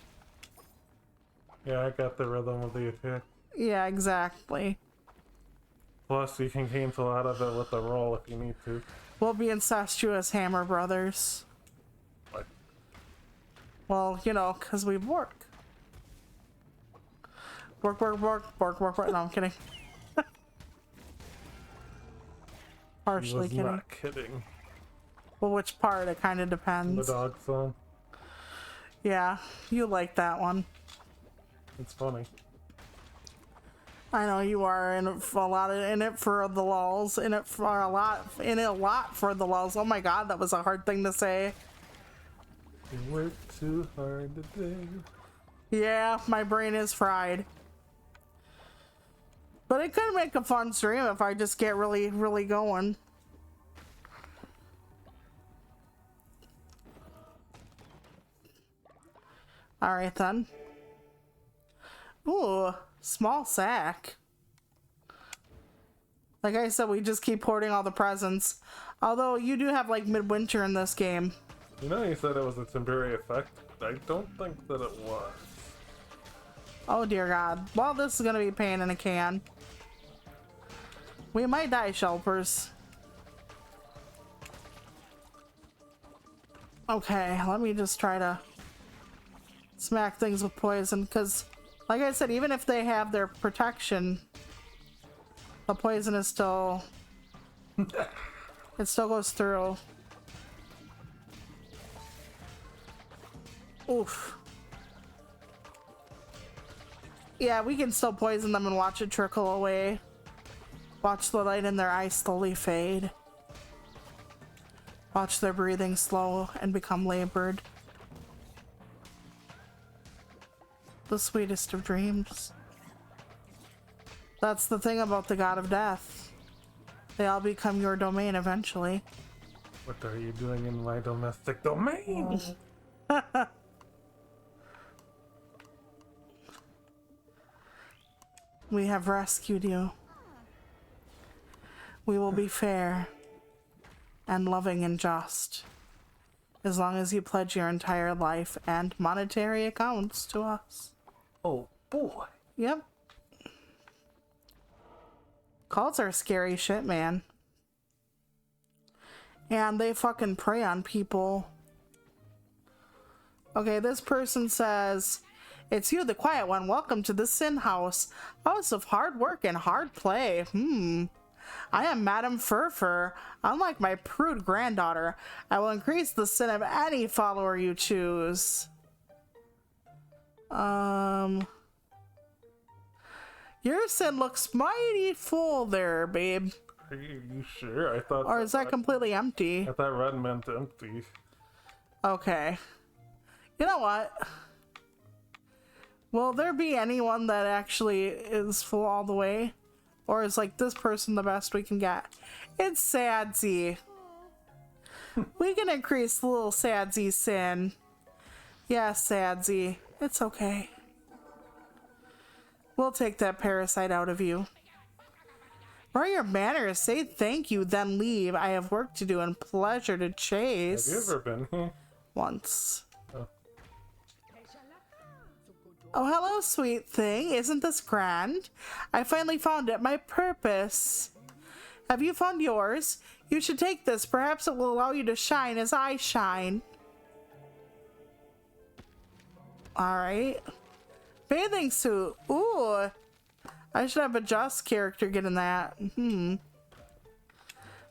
Yeah, I got the rhythm of the attack. Yeah, exactly. Plus, you can cancel out of it with the roll if you need to. We'll be incestuous Hammer Brothers. What? Well, you know, because we work. Work. No, I'm kidding. Partially He was not kidding. Well, which part? It kind of depends. The dog song. Yeah, you like that one. It's funny. I know you are in it for a lot for the lulz, in it a lot for the lulz. Oh my god, that was a hard thing to say. You work too hard today. Yeah, my brain is fried. But it could make a fun stream if I just get really, really going. Alright then. Ooh, small sack. Like I said, we just keep hoarding all the presents. Although you do have like midwinter in this game. You know, you said it was a temporary effect. I don't think that it was. Oh dear god. Well, this is gonna be a pain in a can. We might die, Shelpers. Okay, let me just try to smack things with poison, because like I said, even if they have their protection, the poison is still... it still goes through. Oof. Yeah, we can still poison them and watch it trickle away. Watch the light in their eyes slowly fade. Watch their breathing slow and become labored. The sweetest of dreams. That's the thing about the god of death. They all become your domain eventually. What are you doing in my domestic domain? We have rescued you. We will be fair and loving and just, as long as you pledge your entire life and monetary accounts to us. Oh boy. Yep. Cults are scary shit, man. And they fucking prey on people. Okay, this person says, "It's you, the quiet one. Welcome to the Sin House. House of hard work and hard play. I am Madame Furfur. Unlike my prude granddaughter, I will increase the sin of any follower you choose. Your sin looks mighty full there, babe. Are you sure? I thought. Or is that completely empty? I thought red meant empty. Okay. You know what? Will there be anyone that actually is full all the way? Or is like this person the best we can get? It's Sadsy. We can increase little Sadsy's sin. Yeah, Sadsy. It's okay. We'll take that parasite out of you. For your manners, say thank you, then leave. I have work to do and pleasure to chase. Have you ever been here? Once. Oh. Oh, hello, sweet thing. Isn't this grand? I finally found it. My purpose. Have you found yours? You should take this. Perhaps it will allow you to shine as I shine. Alright. Bathing suit. Ooh. I should have a Just character getting that.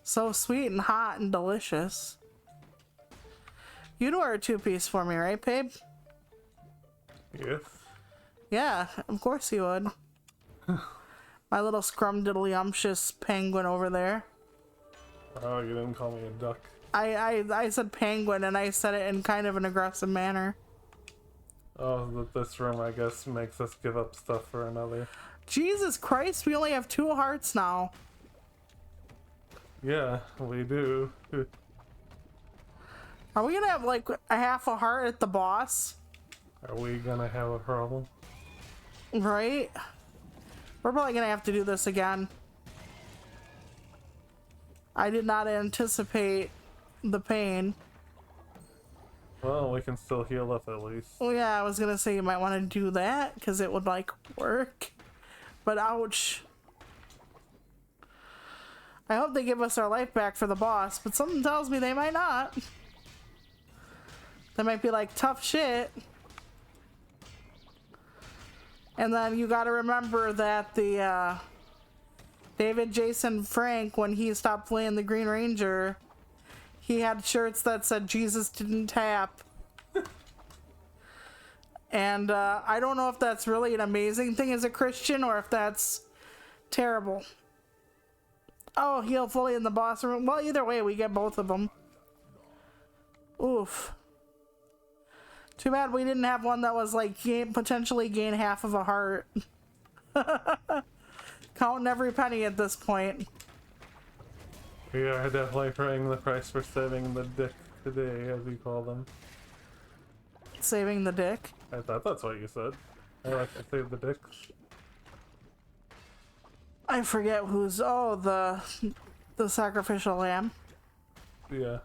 So sweet and hot and delicious. You'd wear a two-piece for me, right, babe? Yes. Yeah, of course you would. My little scrumdiddlyumptious penguin over there. Oh, you didn't call me a duck. I said penguin and I said it in kind of an aggressive manner. Oh, this room, I guess, makes us give up stuff for another. Jesus Christ, we only have 2 hearts now. Yeah, we do. Are we gonna have like a half a heart at the boss? Are we gonna have a problem? Right? We're probably gonna have to do this again. I did not anticipate the pain. Well, we can still heal up at least. Oh yeah, I was gonna say you might want to do that because it would like work. But ouch. I hope they give us our life back for the boss, but something tells me they might not. They might be like, tough shit. And then you gotta remember that the David Jason Frank, when he stopped playing the Green Ranger, he had shirts that said Jesus didn't tap. And I don't know if that's really an amazing thing as a Christian or if that's terrible. Oh, heal fully in the boss room. Well, either way, we get both of them. Oof. Too bad we didn't have one that was like potentially gain half of a heart. Counting every penny at this point. We are definitely paying the price for saving the dick today, as we call them. Saving the dick? I thought that's what you said. I like to save the dicks. I forget who's... Oh, the sacrificial lamb. Yeah.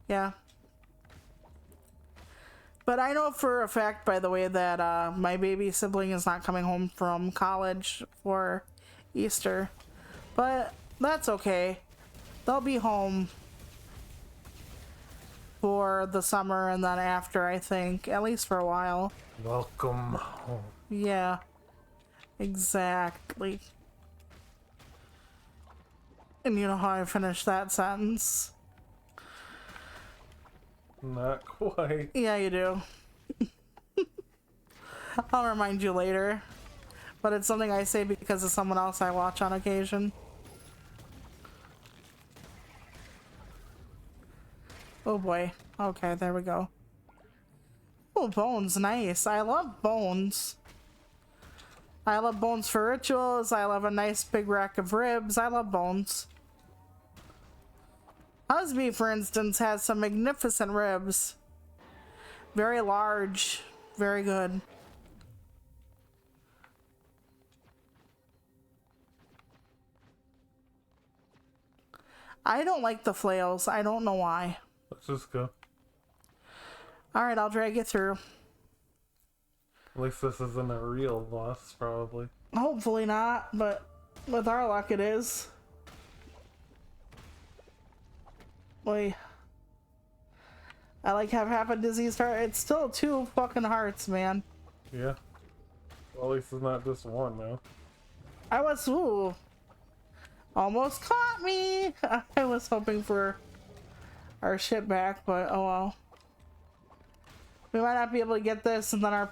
Yeah. But I know for a fact, by the way, that my baby sibling is not coming home from college for Easter. But that's okay. They'll be home for the summer and then after, I think. At least for a while. Welcome home. Yeah. Exactly. And you know how I finished that sentence? Not quite. Yeah, you do. I'll remind you later. But it's something I say because of someone else I watch on occasion. Oh boy. Okay, there we go. Oh, bones, nice. I love bones. I love bones for rituals. I love a nice big rack of ribs. I love bones. Husby, for instance, has some magnificent ribs. Very large. Very good. I don't like the flails. I don't know why. Let's just go. Alright, I'll drag you through. At least this isn't a real boss, probably. Hopefully not, but with our luck it is. Boy. I like have half a diseased heart. It's still 2 fucking hearts, man. Yeah. Well, at least it's not just one now. I was, ooh. Almost caught me! I was hoping for our ship back, but oh well. We might not be able to get this, and then our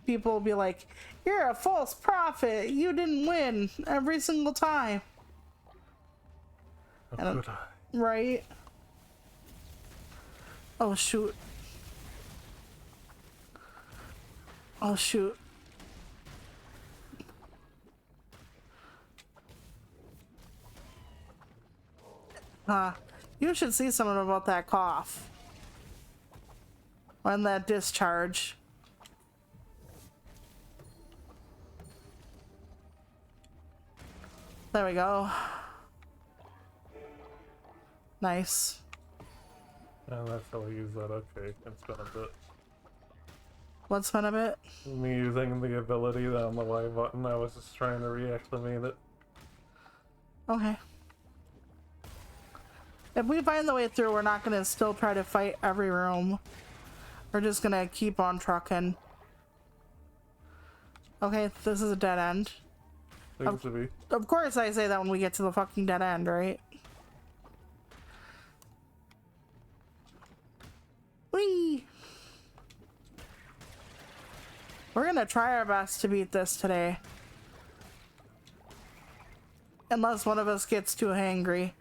people will be like, you're a false prophet! You didn't win every single time! How could I? Right? Oh shoot. Oh shoot. You should see something about that cough. And that discharge. There we go. Nice. And that's how I use that. Okay, it's been a bit. What's been a bit? Me using the ability on the Y button, I was just trying to reactivate it. Okay. If we find the way through, we're not gonna still try to fight every room. We're just gonna keep on trucking. Okay, this is a dead end. Seems to be. Of course I say that when we get to the fucking dead end, right? Whee! We're gonna try our best to beat this today. Unless one of us gets too hangry.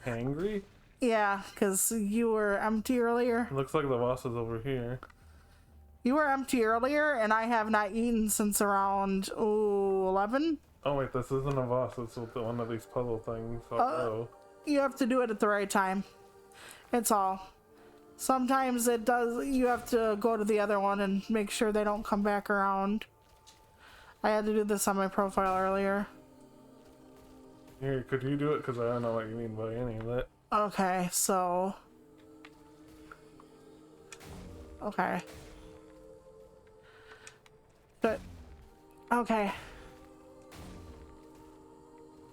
Angry? Yeah, because you were empty earlier. Looks like the boss is over here. You were empty earlier, and I have not eaten since around 11. Oh wait, this isn't a boss, it's one of these puzzle things. You have to do it at the right time. It's all. Sometimes it does, you have to go to the other one and make sure they don't come back around. I had to do this on my profile earlier. Here, could you do it? Because I don't know what you mean by any of that. Okay, so... Okay. Good. Okay.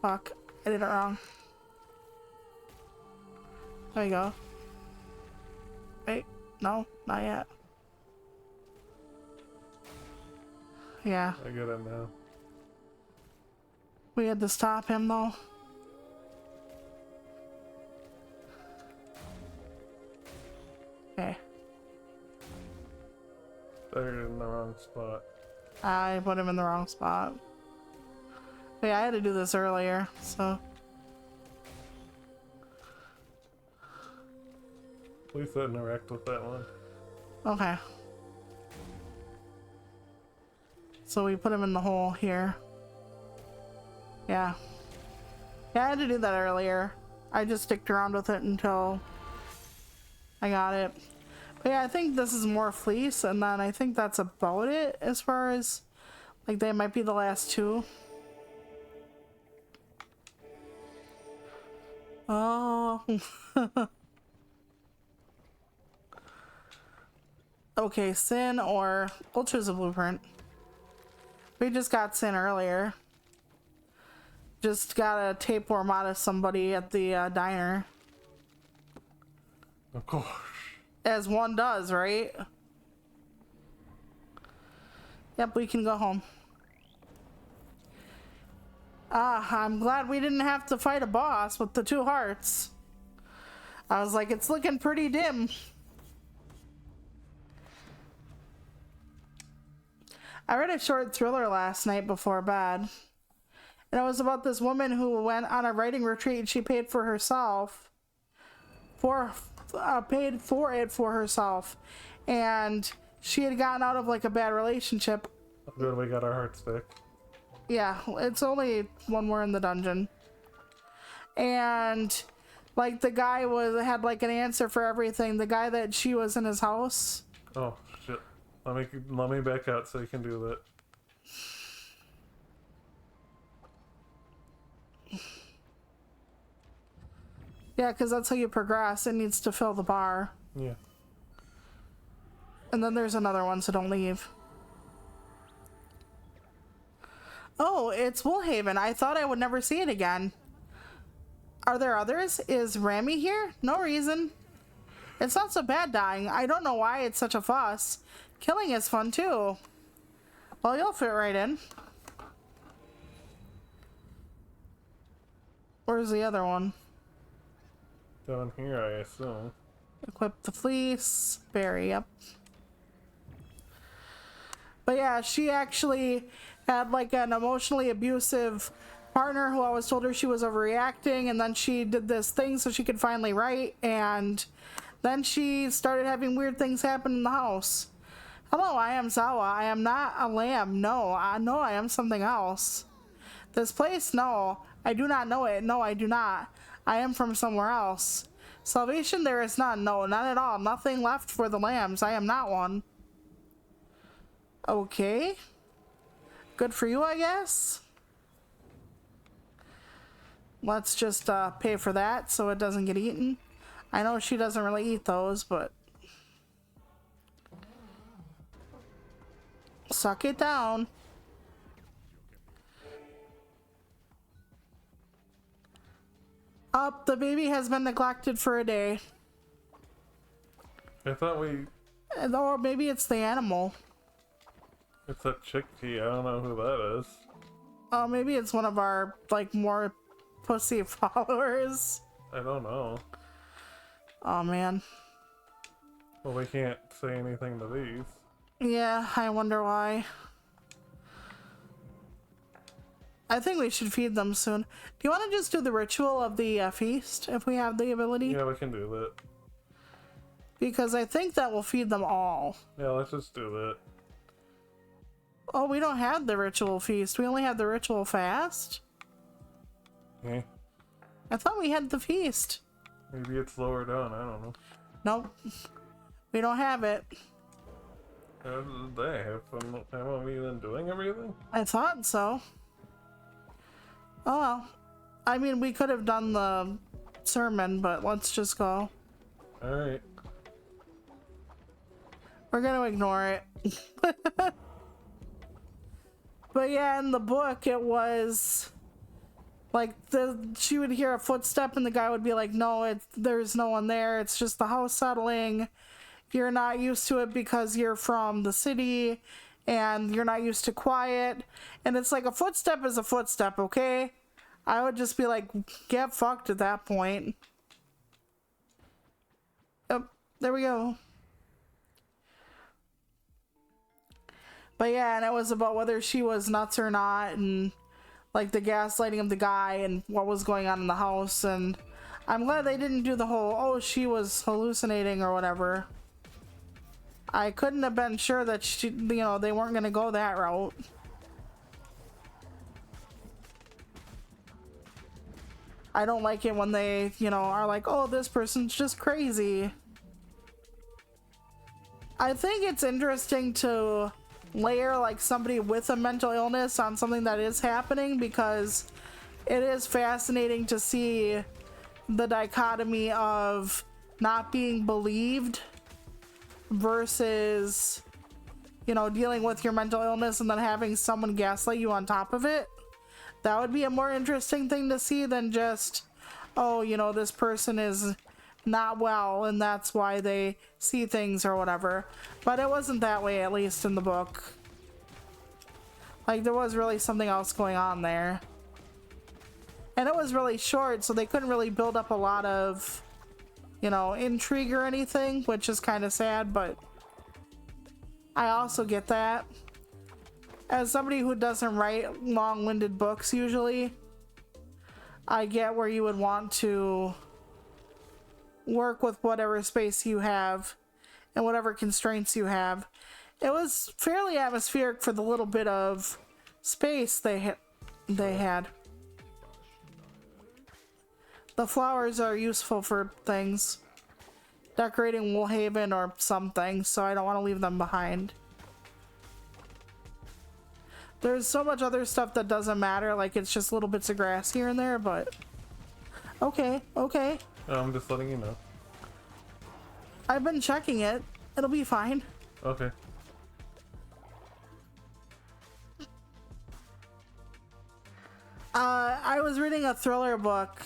Fuck. I did it wrong. There you go. Wait. No, not yet. Yeah. I get it now. We had to stop him though. Okay. They're in the wrong spot. I put him in the wrong spot. But yeah, I had to do this earlier, so. Please don't interact with that one. Okay. So we put him in the hole here. Yeah. Yeah, I had to do that earlier. I just sticked around with it until I got it. But yeah, I think this is more fleece, and then I think that's about it as far as, like, they might be the last two. Oh. Okay, Sin or we'll choose a blueprint. We just got Sin earlier. Just got a tapeworm out of somebody at the diner. Of course. As one does, right? Yep, we can go home. Ah, I'm glad we didn't have to fight a boss with the 2 hearts. I was like, it's looking pretty dim. I read a short thriller last night before bed. And it was about this woman who went on a writing retreat. She paid for herself. Paid for it for herself. And she had gotten out of like a bad relationship. Good, we got our hearts back. Yeah, it's only when we're in the dungeon. And like the guy had like an answer for everything. The guy that she was in his house. Oh shit. Let me back out so you can do that. Yeah, because that's how you progress. It needs to fill the bar. Yeah. And then there's another one, so don't leave. Oh, it's Woolhaven. I thought I would never see it again. Are there others? Is Rami here? No reason. It's not so bad dying. I don't know why it's such a fuss. Killing is fun too. Well, you'll fit right in. Where's the other one? Down here, I assume. Equip the fleece. Berry, yep. But yeah, she actually had like an emotionally abusive partner who always told her she was overreacting, and then she did this thing so she could finally write, and then she started having weird things happen in the house. Hello, I am Zawa. I am not a lamb. No, I am something else. This place? No, I do not know it. No, I do not. I am from somewhere else. Salvation there is none. No, none at all. Nothing left for the lambs. I am not one. Okay. Good for you, I guess. Let's just pay for that so it doesn't get eaten. I know she doesn't really eat those, but... Suck it down. Up, the baby has been neglected for a day. I thought we... Or maybe it's the animal. It's a chickpea. I don't know who that is. Oh, maybe it's one of our, like, more pussy followers. I don't know. Oh, man. Well, we can't say anything to these. Yeah, I wonder why. I think we should feed them soon. Do you want to just do the ritual of the feast, if we have the ability? Yeah, we can do that. Because I think that will feed them all. Yeah, let's just do that. Oh, we don't have the ritual feast. We only have the ritual fast? Okay. I thought we had the feast. Maybe it's lower down, I don't know. Nope. We don't have it. How did they have fun? Haven't we been doing everything? I thought so. Oh well. I mean, we could have done the sermon, but let's just go. Alright. We're gonna ignore it. But yeah, in the book, it was like she would hear a footstep and the guy would be like, no, there's no one there. It's just the house settling. You're not used to it because you're from the city and you're not used to quiet. And it's like a footstep is a footstep, okay? I would just be like, get fucked at that point. Yep, there we go. But yeah, and it was about whether she was nuts or not, and like the gaslighting of the guy and what was going on in the house. And I'm glad they didn't do the whole, oh, she was hallucinating or whatever. I couldn't have been sure that she, you know, they weren't gonna go that route. I don't like it when they, you know, are like, oh, this person's just crazy. I think it's interesting to layer like somebody with a mental illness on something that is happening, because it is fascinating to see the dichotomy of not being believed versus, you know, dealing with your mental illness and then having someone gaslight you on top of it. That would be a more interesting thing to see than just, oh, you know, this person is not well and that's why they see things or whatever. But it wasn't that way, at least in the book. Like, there was really something else going on there. And it was really short, so they couldn't really build up a lot of, you know, intrigue or anything, which is kind of sad, but I also get that. As somebody who doesn't write long-winded books usually, I get where you would want to work with whatever space you have and whatever constraints you have. It was fairly atmospheric for the little bit of space they had. The flowers are useful for things. Decorating Woolhaven or something, so I don't want to leave them behind. There's so much other stuff that doesn't matter, like it's just little bits of grass here and there, but... Okay, okay. I'm just letting you know. I've been checking it. It'll be fine. Okay. I was reading a thriller book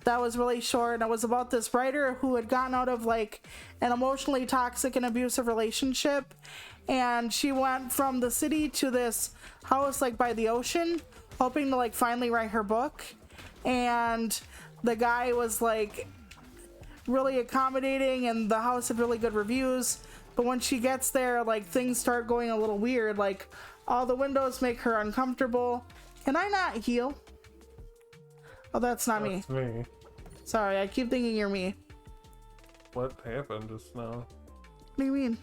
that was really short, and it was about this writer who had gotten out of like an emotionally toxic and abusive relationship, and she went from the city to this house like by the ocean, hoping to like finally write her book. and the guy was like really accommodating and the house had really good reviews. But when she gets there, like things start going a little weird. Like all the windows make her uncomfortable. Can I not heal? Oh, that's not me. That's me. Sorry, I keep thinking you're me. What happened just now? What do you mean?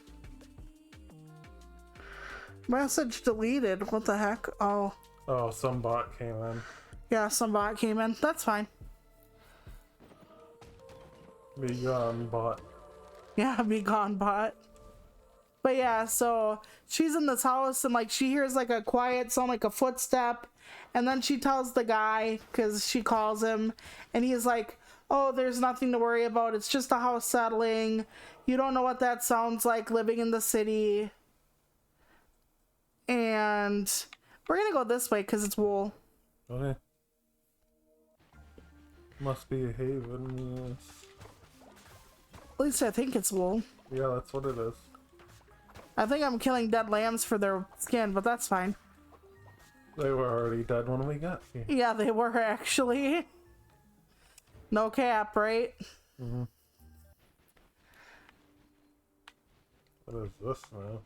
Message deleted. What the heck? Oh. Oh, some bot came in. Yeah, some bot came in. That's fine. Be gone, bot. Yeah, be gone, bot. But yeah, so she's in this house and like she hears like a quiet sound, like a footstep. And then she tells the guy, because she calls him, and he's like, oh, there's nothing to worry about. It's just a house settling. You don't know what that sounds like living in the city. And we're going to go this way because it's wool. Okay. Must be a haven, yes. At least I think it's wool. Yeah, that's what it is. I think I'm killing dead lambs for their skin, but that's fine. They were already dead when we got here. Yeah, they were actually. No cap, right? Mm-hmm. What is this now?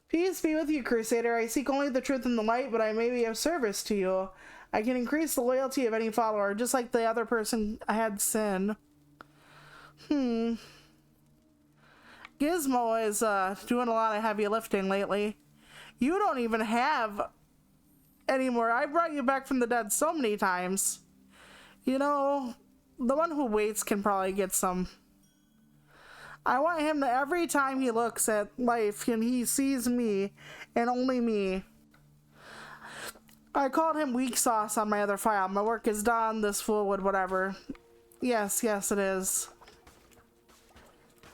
Peace be with you, Crusader. I seek only the truth and the light, but I may be of service to you. I can increase the loyalty of any follower, just like the other person I had sin. Gizmo is doing a lot of heavy lifting lately. You don't even have any more. I brought you back from the dead so many times. You know, the one who waits can probably get some. I want him to, every time he looks at life and he sees me and only me. I called him weak sauce on my other file. My work is done, this fool would whatever. Yes, it is.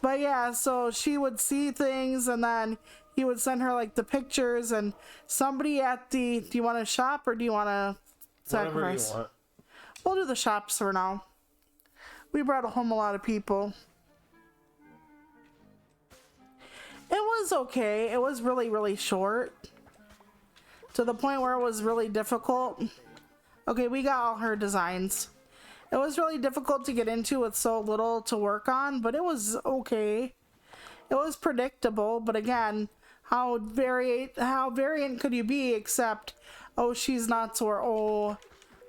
But yeah, so she would see things and then he would send her like the pictures and somebody at the, do you want to shop or do you want to sacrifice? Whatever you want. We'll do the shops for now. We brought home a lot of people. It was okay. It was really, really short. To the point where it was really difficult. Okay, we got all her designs. It was really difficult to get into with so little to work on, but it was okay. It was predictable, but again, how variant could you be except, oh, she's nuts, or oh,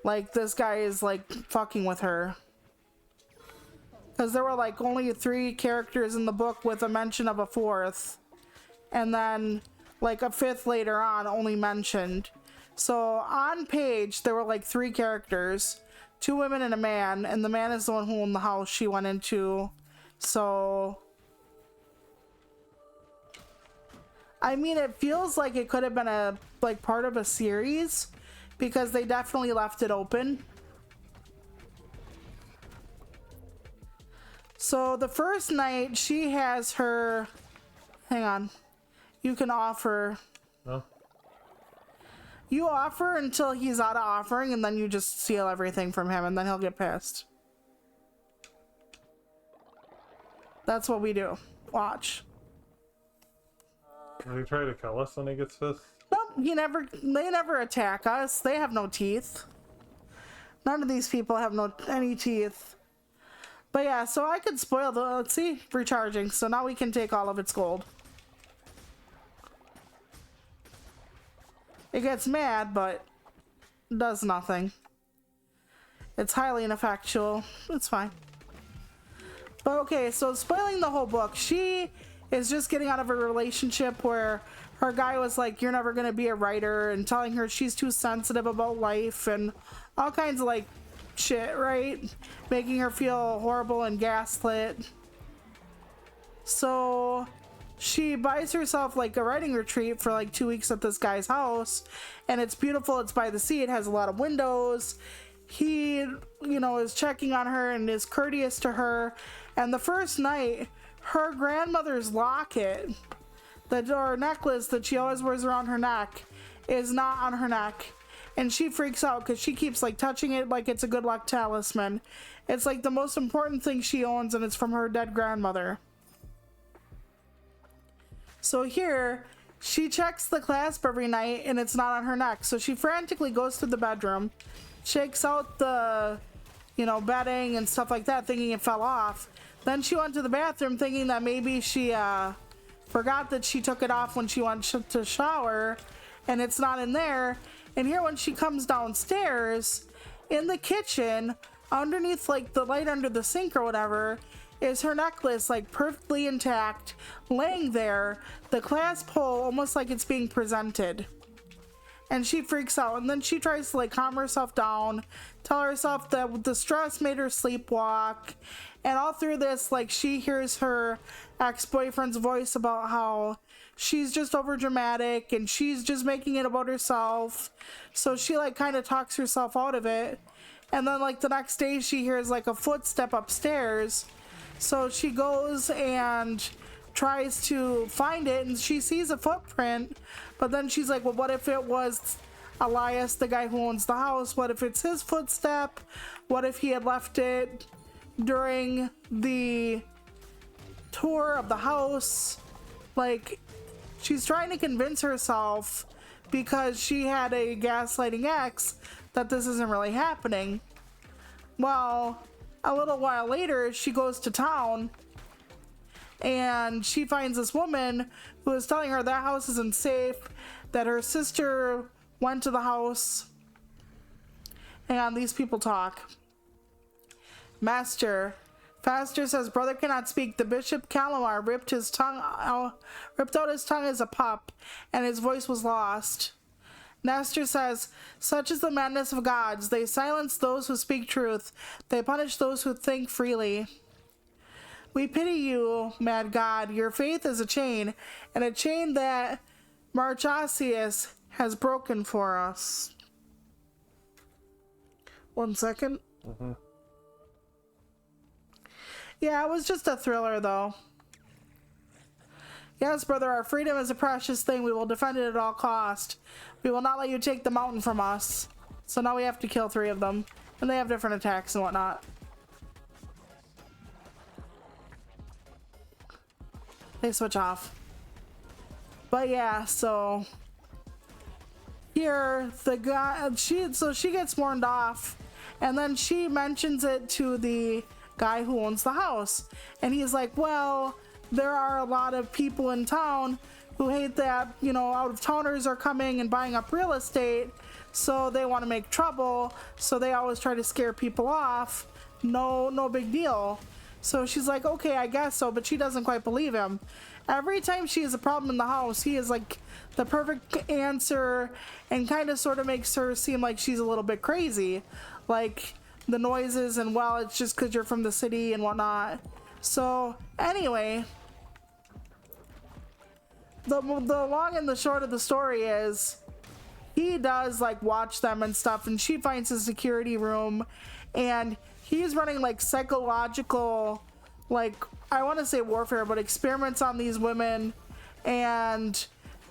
like this guy is like fucking with her. Because there were like only 3 characters in the book with a mention of a 4th. And then like a 5th later on only mentioned. So on page there were like 3 characters. 2 women and a man. And the man is the one who owned the house she went into. So I mean, it feels like it could have been a like part of a series. Because they definitely left it open. So the first night she has her, hang on, you can offer. Huh? You offer until he's out of offering and then you just steal everything from him and then he'll get pissed. That's what we do. Watch. Will he try to kill us when he gets pissed? Nope, they never attack us. They have no teeth. None of these people have any teeth. But yeah, so I could spoil the, let's see, recharging. So now we can take all of its gold. It gets mad, but does nothing. It's highly ineffectual. It's fine. But okay, so spoiling the whole book. She is just getting out of a relationship where her guy was like, you're never gonna be a writer, and telling her she's too sensitive about life and all kinds of like shit, right? Making her feel horrible and gaslit. So she buys herself like a writing retreat for like 2 weeks at this guy's house, and it's beautiful. It's by the sea. It has a lot of windows. He, you know, is checking on her and is courteous to her. And the first night, her grandmother's locket, or necklace that she always wears around her neck, is not on her neck. And she freaks out because she keeps like touching it like it's a good luck talisman. It's like the most important thing she owns, and it's from her dead grandmother. So here, She checks the clasp every night and it's not on her neck. So she frantically goes to the bedroom, shakes out the, bedding and stuff like that, thinking it fell off. Then she went to the bathroom thinking that maybe she forgot that she took it off when she went to shower, and it's not in there. And here when she comes downstairs, in the kitchen, underneath like the light under the sink or whatever, is her necklace, like perfectly intact, laying there, the clasp hole almost like it's being presented. And she freaks out, and then she tries to like calm herself down, tell herself that the stress made her sleepwalk. And all through this, like, she hears her ex-boyfriend's voice about how she's just over dramatic and she's just making it about herself. So she like kind of talks herself out of it. And then like the next day she hears like a footstep upstairs. So she goes and tries to find it, and she sees a footprint, but then she's like, well, what if it was Elias, the guy who owns the house? What if it's his footstep? What if he had left it during the tour of the house? Like, she's trying to convince herself, because she had a gaslighting ex, that this isn't really happening. Well, a little while later she goes to town and she finds this woman who is telling her that house isn't safe, that her sister went to the house. Hang on, these people talk. Master Faster says brother cannot speak. The Bishop Calamar ripped out his tongue as a pup, and his voice was lost. Nestor says, such is the madness of gods. They silence those who speak truth. They punish those who think freely. We pity you, mad god. Your faith is a chain, and a chain that Marchasius has broken for us. 1 second. Mm-hmm. Yeah, it was just a thriller, though. Yes, brother, our freedom is a precious thing. We will defend it at all cost. We will not let you take the mountain from us. So now we have to kill 3 of them. And they have different attacks and whatnot. They switch off. But yeah, so here the guy, she gets warned off, and then she mentions it to the guy who owns the house, and he's like, well, there are a lot of people in town who hate that, out of towners are coming and buying up real estate, so they want to make trouble, so they always try to scare people off. No big deal. So she's like, okay, I guess so, but she doesn't quite believe him. Every time she has a problem in the house, he is like the perfect answer, and kind of sort of makes her seem like she's a little bit crazy. Like the noises, and well, it's just because you're from the city and whatnot. So anyway, the long and the short of the story is he does like watch them and stuff, and she finds a security room, and he's running like psychological, like, I want to say warfare, but experiments on these women, and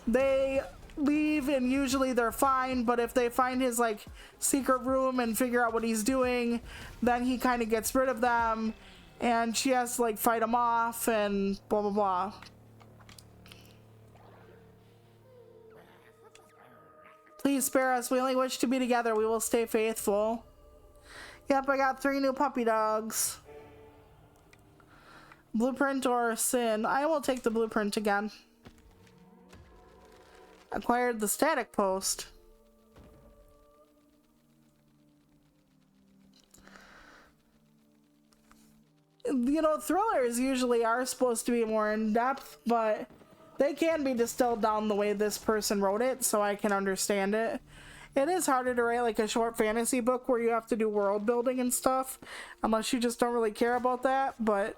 they leave and usually they're fine, but if they find his like secret room and figure out what he's doing, then he kind of gets rid of them, and she has to like fight him off and blah blah blah. Please spare us. We only wish to be together. We will stay faithful. Yep, I got 3 new puppy dogs. Blueprint or sin? I will take the blueprint again. Acquired the static post. Thrillers usually are supposed to be more in depth, but they can be distilled down the way this person wrote it, so I can understand it. It is harder to write like a short fantasy book where you have to do world building and stuff, unless you just don't really care about that, but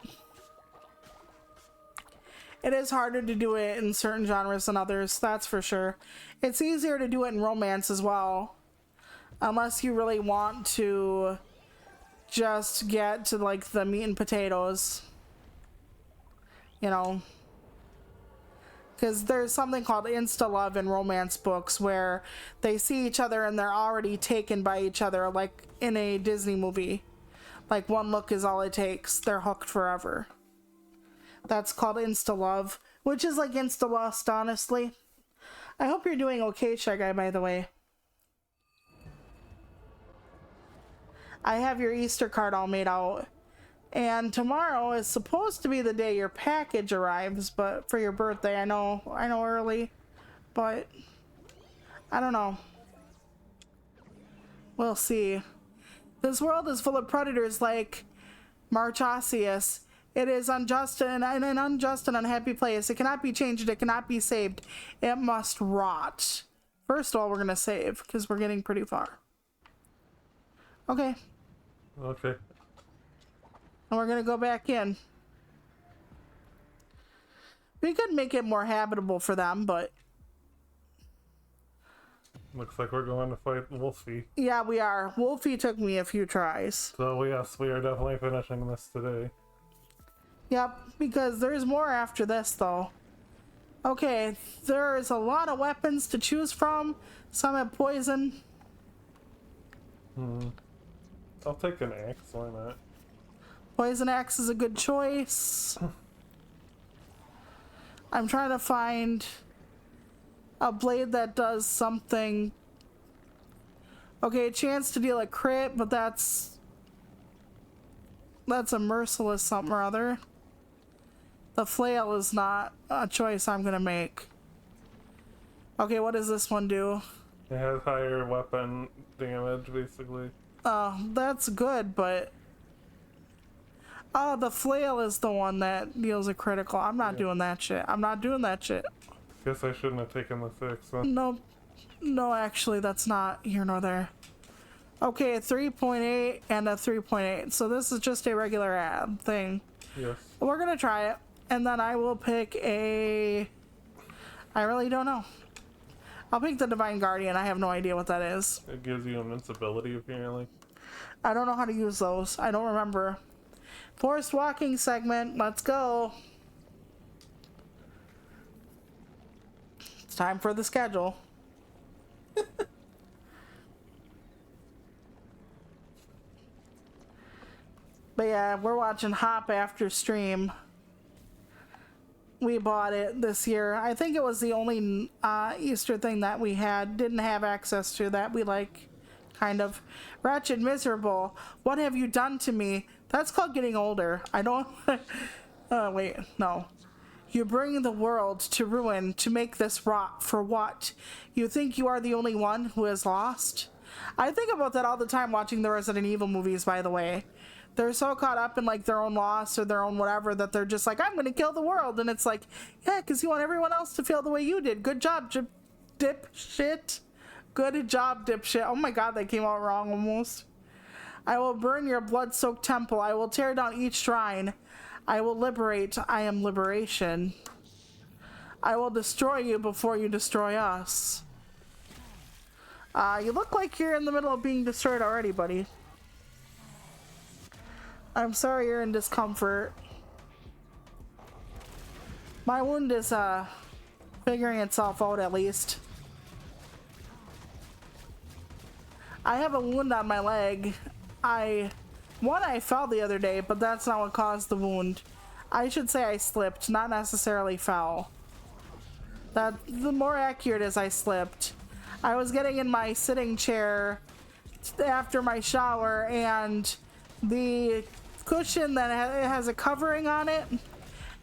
it is harder to do it in certain genres than others, that's for sure. It's easier to do it in romance as well, unless you really want to just get to like the meat and potatoes, because there's something called insta-love in romance books where they see each other and they're already taken by each other, like in a Disney movie. Like one look is all it takes. They're hooked forever. That's called insta-love, which is like insta-lust, honestly. I hope you're doing okay, Shy Guy, by the way. I have your Easter card all made out. And tomorrow is supposed to be the day your package arrives, but for your birthday, I know early, but I don't know. We'll see. This world is full of predators like Marchasius. It is unjust and an unjust and unhappy place. It cannot be changed. It cannot be saved. It must rot. First of all, we're going to save because we're getting pretty far. Okay. Okay. And we're going to go back in. We could make it more habitable for them, but... Looks like we're going to fight Wolfie. Yeah, we are. Wolfie took me a few tries. So yes, we are definitely finishing this today. Yep, because there's more after this, though. Okay, there's a lot of weapons to choose from. Some have poison. I'll take an axe, why not? Poison axe is a good choice. I'm trying to find a blade that does something. Okay, a chance to deal a crit, but that's a merciless something or other. The flail is not a choice I'm gonna make. Okay, what does this one do? It has higher weapon damage, basically. Oh, that's good, but... Oh, the flail is the one that deals a critical. I'm not doing that shit. I'm not doing that shit. Guess I shouldn't have taken the 6, huh? No, no, actually, that's not here nor there. Okay, a 3.8 and a 3.8. So this is just a regular ad thing. Yes. We're gonna try it, and then I will pick a... I really don't know. I'll pick the Divine Guardian. I have no idea what that is. It gives you invincibility, apparently. I don't know how to use those. I don't remember. Forest walking segment. Let's go. It's time for the schedule. But yeah, we're watching Hop after stream. We bought it this year. I think it was the only Easter thing that we didn't have access to that we like, kind of. Wretched, miserable. What have you done to me? That's called getting older. I don't... wait, no. You bring the world to ruin to make this rot. For what? You think you are the only one who is lost? I think about that all the time watching the Resident Evil movies, by the way. They're so caught up in like their own loss or their own whatever that they're just like, I'm gonna kill the world. And it's like, yeah, because you want everyone else to feel the way you did. Good job, dipshit. Good job, dipshit. Oh my god, that came out wrong almost. I will burn your blood-soaked temple. I will tear down each shrine. I will liberate. I am liberation. I will destroy you before you destroy us. You look like you're in the middle of being destroyed already, buddy. I'm sorry you're in discomfort. My wound is, figuring itself out at least. I have a wound on my leg. I fell the other day, but that's not what caused the wound. I should say I slipped, not necessarily fell. The more accurate is I slipped. I was getting in my sitting chair after my shower, and the cushion that has a covering on it,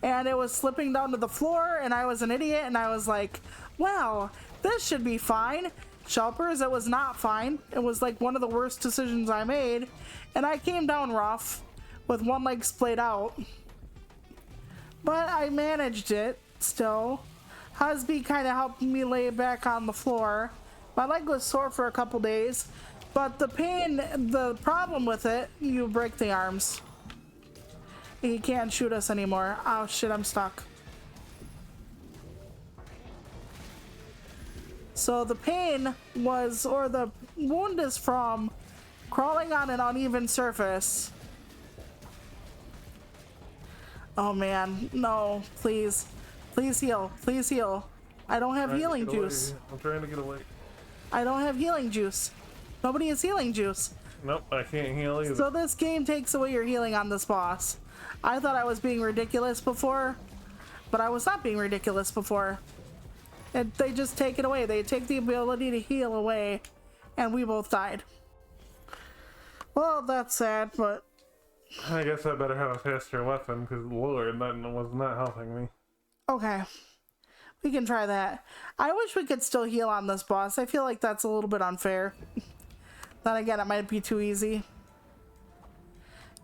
and it was slipping down to the floor, and I was an idiot, and I was like, well, this should be fine. Shelpers, it was not fine. It was like one of the worst decisions I made, and I came down rough with one leg splayed out, but I managed it still. Husby kind of helped me lay back on the floor. My leg was sore for a couple days, but the pain, the problem with it, you break the arms. He can't shoot us anymore. Oh shit, I'm stuck. So the pain was, or the wound is from crawling on an uneven surface. Oh man, no, please. Please heal, please heal. I don't have healing juice. I'm trying to get away. I don't have healing juice. Nobody has healing juice. Nope, I can't heal either. So this game takes away your healing on this boss. I thought I was being ridiculous before, but I was not being ridiculous before. They just take it away. They take the ability to heal away, and we both died. Well, that's sad, but... I guess I better have a faster weapon, because Lord, that was not helping me. Okay. We can try that. I wish we could still heal on this boss. I feel like that's a little bit unfair. Then again, it might be too easy.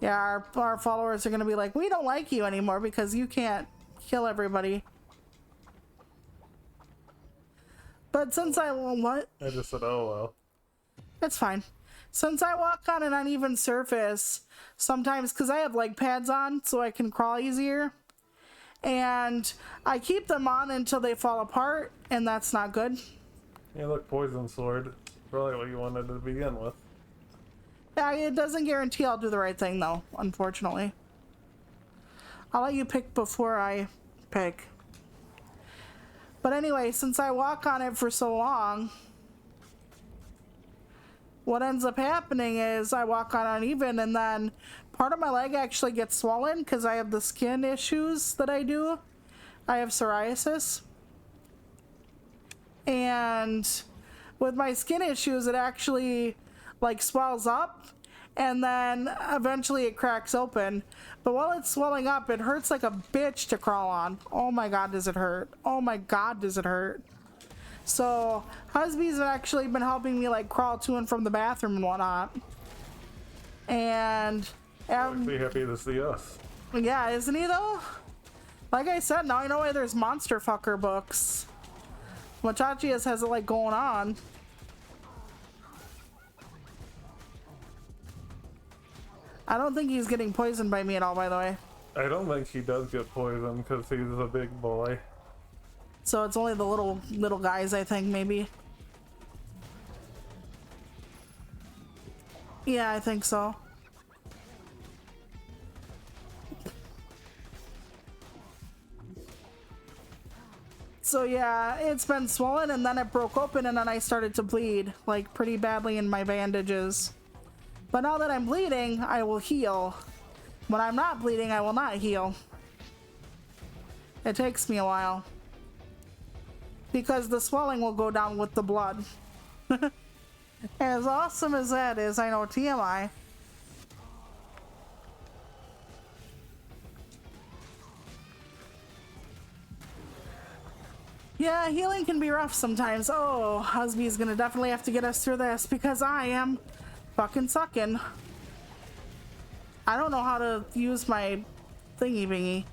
Yeah, our followers are going to be like, we don't like you anymore because you can't kill everybody. But since what? I just said, oh well. It's fine. Since I walk on an uneven surface, sometimes, because I have leg pads on so I can crawl easier, and I keep them on until they fall apart, and that's not good. Yeah, look, poison sword. Probably what you wanted to begin with. Yeah, it doesn't guarantee I'll do the right thing, though, unfortunately. I'll let you pick before I pick. But anyway, since I walk on it for so long, what ends up happening is I walk on uneven, and then part of my leg actually gets swollen because I have the skin issues that I do. I have psoriasis. And with my skin issues, it actually like swells up, and then eventually it cracks open. But while it's swelling up, it hurts like a bitch to crawl on. Oh my god, does it hurt? Oh my god, does it hurt? So Husby's actually been helping me like crawl to and from the bathroom and whatnot. And Be happy to see us. yeah, isn't he though? Like I said, now I know why there's monster fucker books. Machachias has it like going on. I don't think he's getting poisoned by me at all, by the way. I don't think he does get poisoned because he's a big boy. So it's only the little guys, I think, maybe. Yeah, I think so. So yeah, it's been swollen, and then it broke open, and then I started to bleed, like, pretty badly in my bandages. But now that I'm bleeding, I will heal. When I'm not bleeding, I will not heal. It takes me a while. Because the swelling will go down with the blood. As awesome as that is, I know TMI. Yeah, healing can be rough sometimes. Oh, Husby's gonna definitely have to get us through this because I am fucking sucking. I don't know how to use my thingy bingy.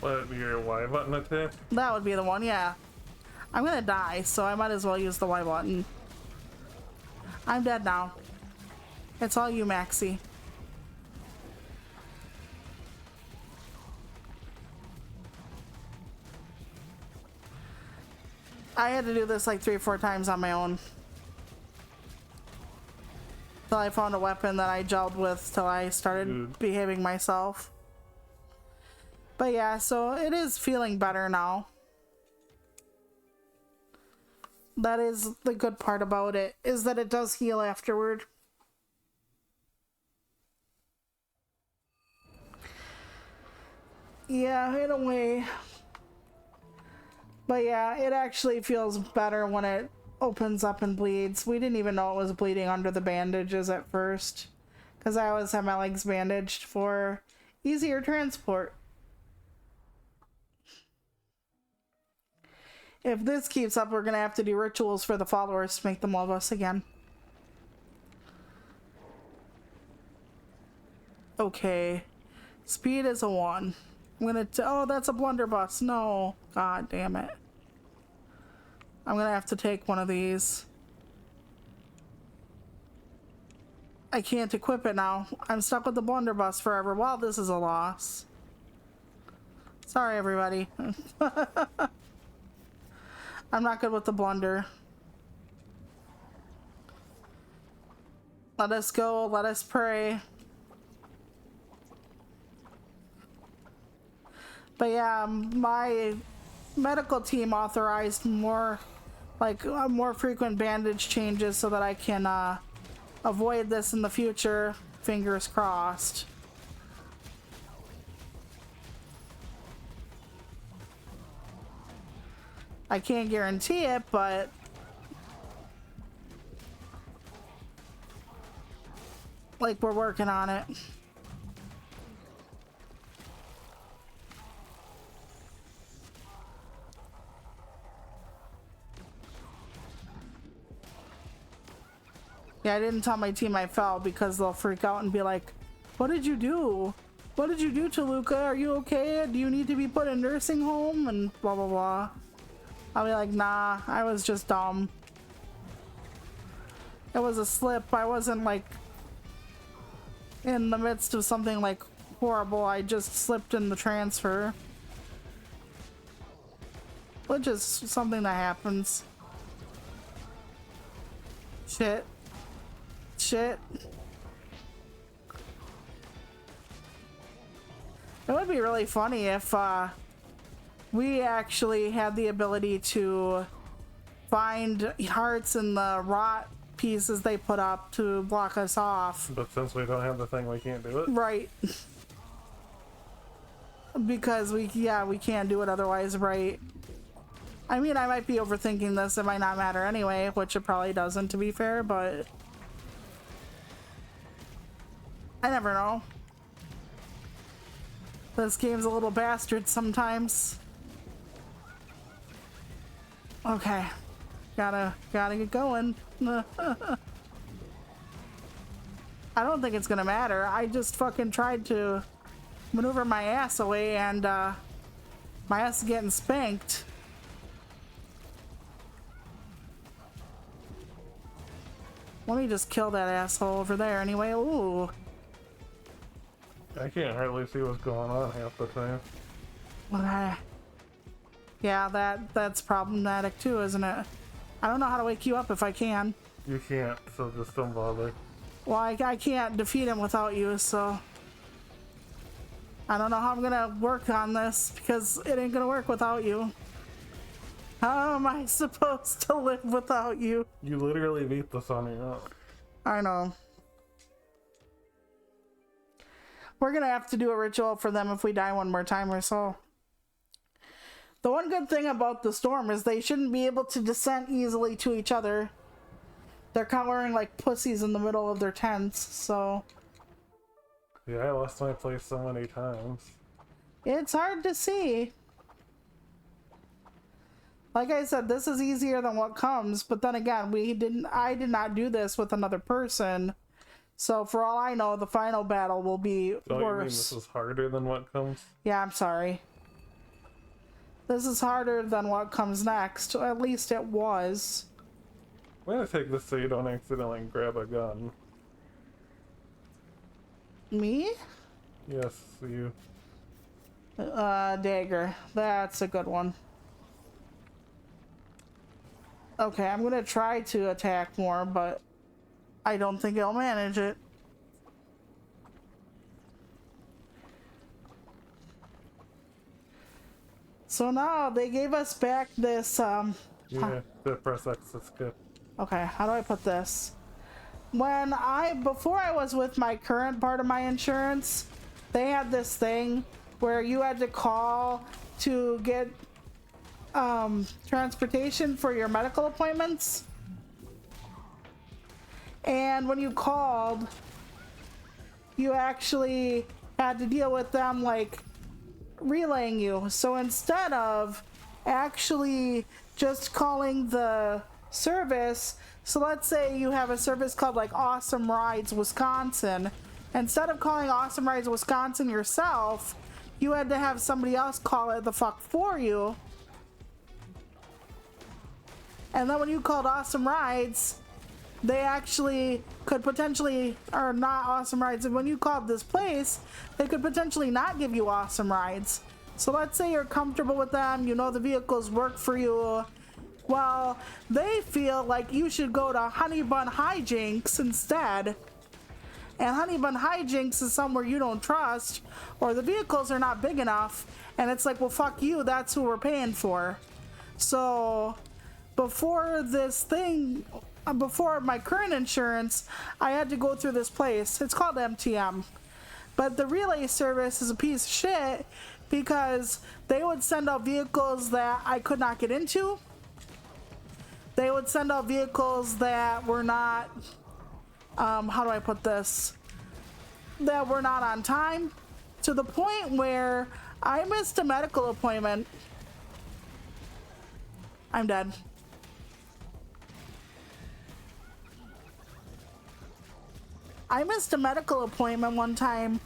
What, your Y button attack? That would be the one, yeah. I'm gonna die, so I might as well use the Y button. I'm dead now. It's all you, Maxie. I had to do this like 3 or 4 times on my own. Till I found a weapon that I gelled with till I started behaving myself. But yeah, so it is feeling better now. That is the good part about it, is that it does heal afterward. Yeah, in a way. But yeah, it actually feels better when it opens up and bleeds. We didn't even know it was bleeding under the bandages at first, because I always have my legs bandaged for easier transport. If this keeps up, we're gonna have to do rituals for the followers to make them love us again. Okay. Speed is a 1. I'm gonna oh, that's a blunderbuss. No. God damn it. I'm gonna have to take one of these. I can't equip it now. I'm stuck with the blunderbuss forever. Well, this is a loss. Sorry, everybody. I'm not good with the blunder. Let us go. Let us pray. But yeah, my medical team authorized more frequent bandage changes so that I can avoid this in the future. Fingers crossed. I can't guarantee it, but like we're working on it. Yeah, I didn't tell my team I fell because they'll freak out and be like, what did you do? What did you do to Luca? Are you okay? Do you need to be put in nursing home? And blah, blah, blah. I'll be like, nah, I was just dumb. It was a slip. I wasn't like in the midst of something like horrible. I just slipped in the transfer. Which is something that happens. Shit. Shit. It would be really funny if we actually had the ability to find hearts in the rot pieces they put up to block us off. But since we don't have the thing, we can't do it? Right. Because we can't do it otherwise, right? I mean, I might be overthinking this. It might not matter anyway, which it probably doesn't, to be fair, but I never know. This game's a little bastard sometimes. Okay. Gotta get going. I don't think it's gonna matter. I just fucking tried to maneuver my ass away and my ass is getting spanked. Let me just kill that asshole over there anyway. Ooh. I can't hardly see what's going on half the time. Okay. Yeah, that's problematic too, isn't it? I don't know how to wake you up if I can. You can't, so just don't bother. Well, I can't defeat him without you, so I don't know how I'm gonna work on this because it ain't gonna work without you. How am I supposed to live without you? You literally beat this on your own. I know. We're gonna have to do a ritual for them if we die one more time or so. The one good thing about the storm is they shouldn't be able to descend easily to each other. They're cowering like pussies in the middle of their tents, so... Yeah, I lost my place so many times. It's hard to see. Like I said, this is easier than what comes, but then again, I did not do this with another person. So for all I know, the final battle will be Don't worse. you mean this is harder than what comes? Yeah, I'm sorry. This is harder than what comes next. At least it was. I'm gonna take this so you don't accidentally grab a gun. Me? Yes, you. Dagger. That's a good one. Okay, I'm gonna try to attack more, but I don't think I'll manage it. So now they gave us back this, Yeah, press X to skip. Okay, how do I put this? Before I was with my current part of my insurance, they had this thing where you had to call to get transportation for your medical appointments. And when you called, you actually had to deal with them like relaying you. So instead of actually just calling the service, so let's say you have a service called like Awesome Rides Wisconsin, instead of calling Awesome Rides Wisconsin yourself, you had to have somebody else call it the fuck for you. And then when you called Awesome Rides, they actually could potentially, or not Awesome Rides, and when you called this place, they could potentially not give you Awesome Rides. So let's say you're comfortable with them, you know the vehicles work for you. Well, they feel like you should go to Honey Bun Hijinks instead. And Honey Bun Hijinks is somewhere you don't trust, or the vehicles are not big enough, and it's like, well, fuck you, that's who we're paying for. So before my current insurance, I had to go through this place. It's called MTM. But the relay service is a piece of shit because they would send out vehicles that I could not get into. They would send out vehicles that were not, how do I put this? That were not on time, to the point where I missed a medical appointment. I'm dead. I missed a medical appointment one time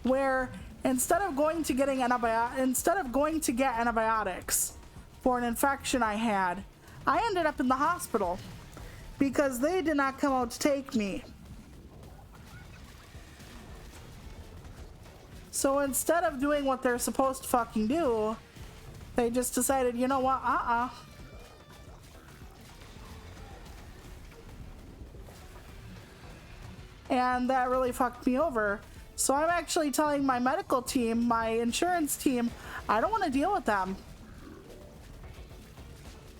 where instead of going to get antibiotics for an infection I had, I ended up in the hospital because they did not come out to take me. So instead of doing what they're supposed to fucking do, they just decided, you know what, And that really fucked me over. So I'm actually telling my medical team, my insurance team, I don't want to deal with them.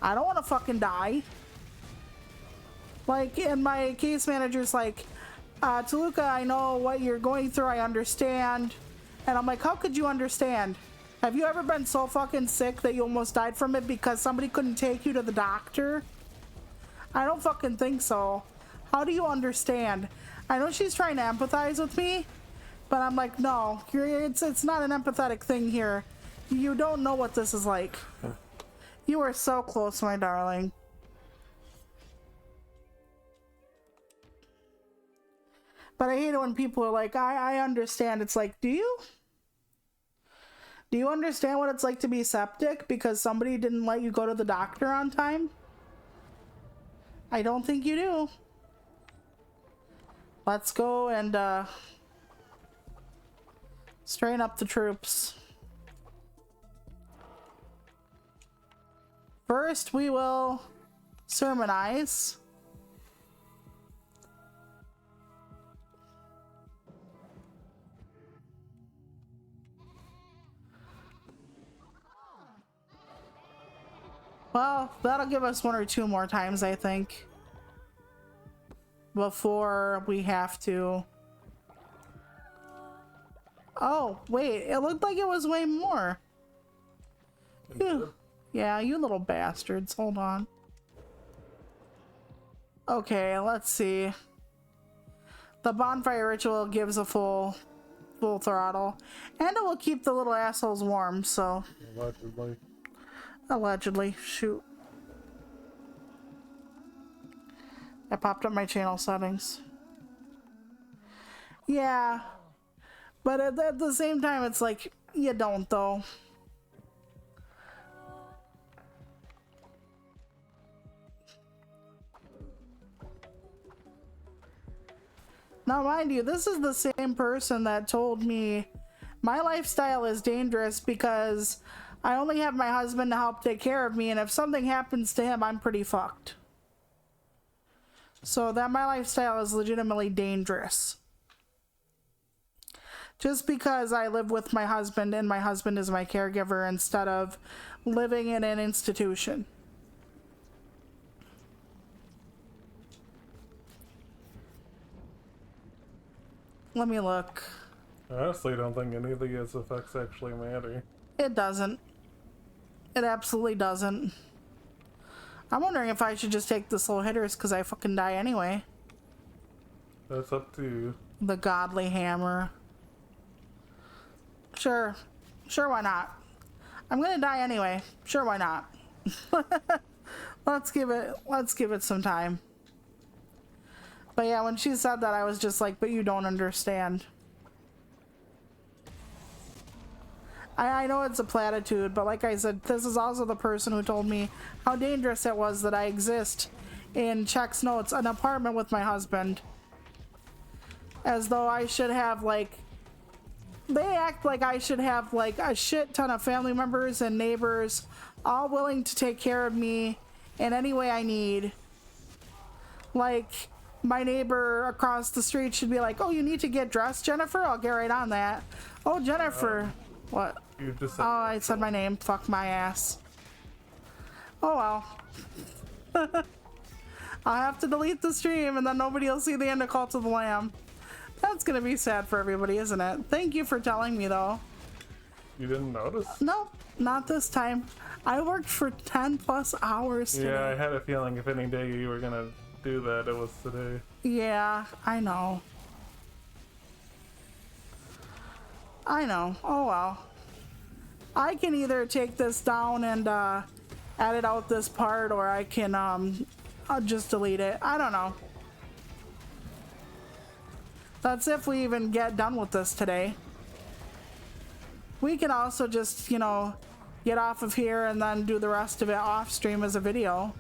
I don't want to fucking die. Like, and my case manager's like, Toluca, I know what you're going through, I understand. And I'm like, how could you understand? Have you ever been so fucking sick that you almost died from it because somebody couldn't take you to the doctor? I don't fucking think so. How do you understand? I know she's trying to empathize with me, but I'm like, no, it's not an empathetic thing here. You don't know what this is like. You are so close, my darling. But I hate it when people are like, I understand. It's like, do you? Do you understand what it's like to be septic because somebody didn't let you go to the doctor on time? I don't think you do. Let's go and strain up the troops. First, we will sermonize. Well, that'll give us 1 or 2 more times, I think, before we have to. Oh, wait, it looked like it was way more. Phew. Yeah, you little bastards. Hold on. Okay, let's see. The bonfire ritual gives a full throttle, and it will keep the little assholes warm, so. Allegedly. Shoot. I popped up my channel settings. Yeah. But at the same time, it's like, you don't, though. Now, mind you, this is the same person that told me my lifestyle is dangerous because I only have my husband to help take care of me, and if something happens to him, I'm pretty fucked. So that my lifestyle is legitimately dangerous. Just because I live with my husband and my husband is my caregiver instead of living in an institution. Let me look. I honestly don't think any of these effects actually matter. It doesn't. It absolutely doesn't. I'm wondering if I should just take the slow hitters because I fucking die anyway. That's up to you. The godly hammer. Sure. Sure, why not? I'm gonna die anyway. Sure, why not? Let's give it some time. But yeah, when she said that, I was just like, but you don't understand. I know it's a platitude, but like I said, this is also the person who told me how dangerous it was that I exist in Check's notes, an apartment with my husband. As though I should have, like, they act like I should have, like, a shit ton of family members and neighbors all willing to take care of me in any way I need. Like, my neighbor across the street should be like, oh, you need to get dressed, Jennifer? I'll get right on that. Oh, Jennifer. What? You just said I said my name. Fuck my ass. Oh well. I'll have to delete the stream and then nobody will see the end of Cult of the Lamb. That's gonna be sad for everybody, isn't it? Thank you for telling me, though. You didn't notice? Nope, not this time. I worked for 10 plus hours today. Yeah, I had a feeling if any day you were gonna do that, it was today. Yeah, I know. I know. Oh well. I can either take this down and edit out this part, or I can I'll just delete it. I don't know. That's if we even get done with this today. We can also just, you know, get off of here and then do the rest of it off stream as a video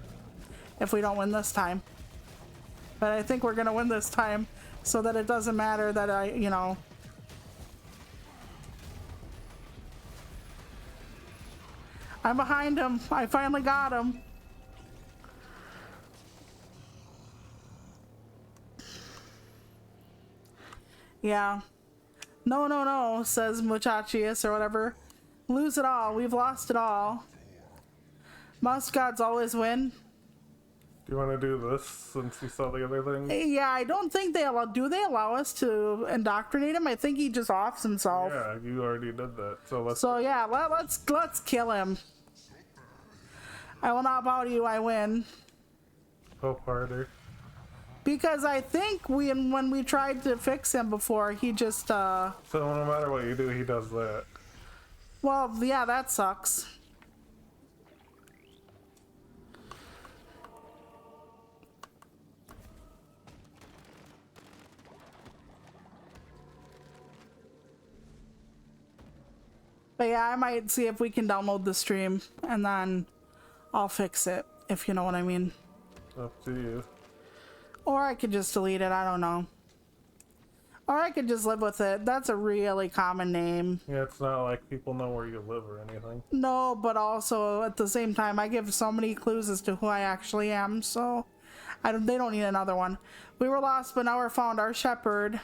if we don't win this time. But I think we're gonna win this time so that it doesn't matter that I, you know. I'm behind him. I finally got him. Yeah. No, no, no, says Muchachius or whatever. Lose it all. We've lost it all. Must gods always win? Do you want to do this since you saw the other thing? Yeah, I don't think they allow. Do they allow us to indoctrinate him? I think he just offs himself. Yeah, you already did that. So yeah, let's kill him. I will not bow to you. I win. Hope harder. Because I think when we tried to fix him before, he just So no matter what you do, he does that. well, yeah, that sucks. But yeah, I might see if we can download the stream and then I'll fix it, if you know what I mean. Up to you. Or I could just delete it, I don't know. Or I could just live with it. That's a really common name. Yeah, it's not like people know where you live or anything. No, but also at the same time, I give so many clues as to who I actually am, so they don't need another one. We were lost, but now we're found. Our shepherd.